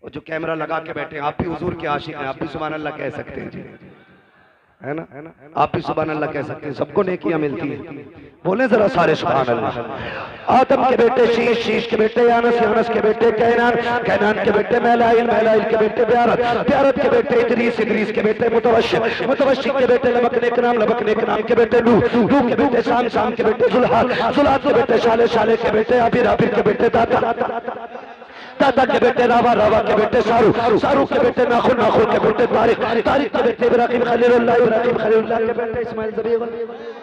और जो कैमरा लगा के बैठे हैं, आप भी हुजूर के आशिक हैं, आप भी सुभान अल्लाह कह सकते हैं जी, है ना? आप भी सुभान अल्लाह कह सकते हैं, सबको नेकियां मिलती हैं। बोले जरा सारे सुभान अल्लाह। आदम के बेटे शीश, शीश के बेटे यानस, यानस के बेटे कैनान, कैनान के बेटे मैलाइल, मैलाइल के बेटे ब्यारत, ब्यारत के बेटे इदरीस, इदरीस के बेटे मुतवश्शिक, मुतवश्शिक के बेटे लबकने के नाम, लबकने के नाम के बेटे नूह, नूह के बेटे शाम, शाम के बेटे जुल्हाल, जुल्हाल के बेटे शाले, शाले के बेटे आबिर, आबिर के बेटे दाता, दाता के बेटे रावा, रावा के बेटे सारू, सारू के बेटे नाखुन, नाखुन के बेटे तारिक, तारिक के बेटे इब्राहिम खलीलुल्लाह, इब्राहिम खलीलुल्लाह के बेटे इस्माइल ज़बीहुल्लाह।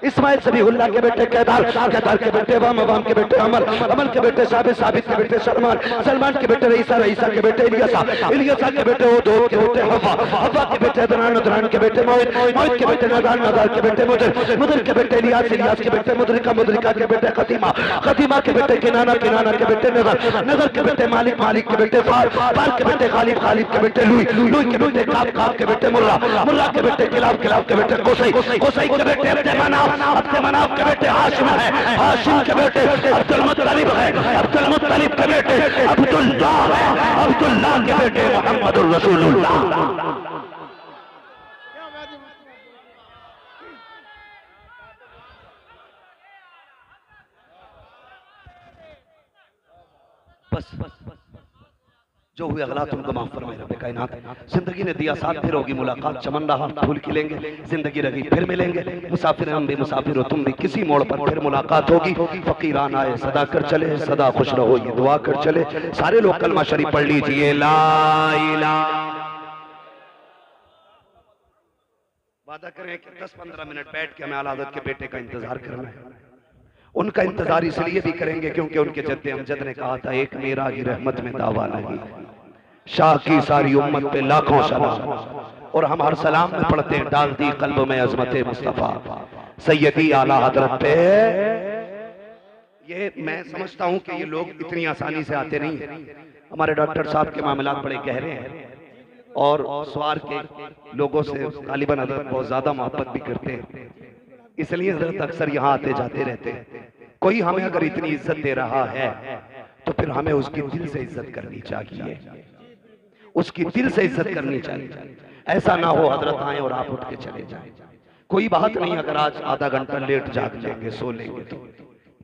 इस्माइल सबीहुल्लाह के बेटे केदार, केदार के बेटे वाम, वाम के बेटे अमल, अमल के बेटे साबित, साबित के बेटे सलमान, सलमान के बेटे रईसा, रईसा के बेटे इलियासा, इलियासा के बेटे उदोद के बेटे हवा, हवा के बेटे अदनान, अदनान के बेटे मोहित, मोहित के बेटे नदान, नदान के बेटे मुदर, मुदर के बेटे इलियास, इलियास के बेटे मुदरिका, मुदरिका के बेटे खतीमा, खतीमा के बेटे किनाना, किनाना के बेटे नजर, नजर के बेटे मालिक, मालिक के बेटे फार, फार के बेटे खालिद, खालिद के बेटे लुई, लुई के बेटे काब, काब के बेटे मुल्ला, मुल्ला के बेटे किलाब, किलाब के बेटे कोसई, कोसई के बेटे अब्दे मनाफ, अब्दे मनाफ के बेटे हाशिम है, हाशिम के बेटे अब्दुल मुत्तलिब है, अब्दुल मुत्तलिब के बेटे अब्दुल्लाह है, अब्दुल्लाह के बेटे मुहम्मदुर रसूलुल्लाह। बस जो हुए गलत उनको माफ फरमाए रब्बे कायनात। जिंदगी ने दिया साथ, फिर होगी मुलाकात, चमन रहा फूल खिलेंगे, जिंदगी रही फिर मिलेंगे, मुसाफिर हम भी मुसाफिर हो तुम भी, किसी मोड़ पर फिर मुलाकात होगी। फकीरान आए सदा कर चले, सदा खुश रहो ये दुआ कर चले। सारे लोग कलमा शरीफ पढ़ लीजिए, ला इलाहा। वादा करें कि 10-15 मिनट बैठ के हमें आला हज़रत के बेटे का इंतजार करना है। उनका इंतजार इसलिए भी करेंगे क्योंकि उनके जद्दे अमजद ने कहा था, एक मेरा की रहमत में दावा नहीं, शाह की सारी उम्मत पे लाखों सलाम। और हम हर सलाम में पढ़ते हैं, डाल दी कल्ब में अजमत मुस्तफा सैयदी आला हजरत पे। ये मैं समझता हूं कि ये लोग इतनी आसानी से आते नहीं हैं। हमारे डॉक्टर साहब के मामलात बड़े गहरे हैं और स्वार के लोगों से गालिबन हजरत बहुत ज्यादा मोहब्बत भी करते हैं, इसलिए हजरत अक्सर यहाँ आते जाते रहते हैं। कोई हमें अगर इतनी इज्जत दे रहा है तो फिर हमें उसकी दिल से इज्जत करनी चाहिए, उसकी दिल से इज्जत करनी चाहिए। ऐसा ना हो हजरत आए और आप उठ के चले जाएं। कोई बात नहीं, अगर आज आधा घंटा लेट जाग लेंगे, सो लेंगे तो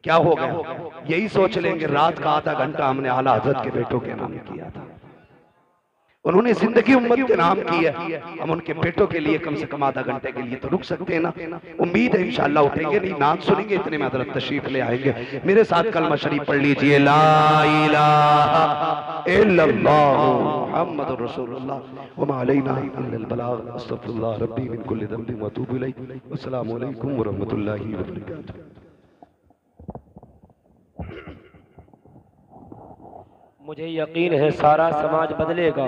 क्या हो गया, यही सोच लेंगे रात का आधा घंटा हमने आला हजरत के बेटों के नाम किया था। उन्होंने जिंदगी उम्मत के नाम की है, हम उनके बेटों के लिए कम से कम आधा घंटे के लिए तो रुक सकते हैं ना। उम्मीद है इंशाअल्लाह उठेंगे, नहीं नाम सुनेंगे इतने में हजरत तशरीफ ले आएंगे। मेरे साथ कलमा शरीफ पढ़ लीजिए, ला इलाहा इल्लल्लाह मुहम्मदुर रसूलुल्लाह व मा अलैना इल्लल बलाग, अस्तगफिरुल्लाह रब्बी मिन कुल्लि ज़ंबिन व अतूबु इलैहि। अस्सलामु अलैकुम व रहमतुल्लाहि व बरकातुहू। मुझे यकीन है सारा समाज बदलेगा।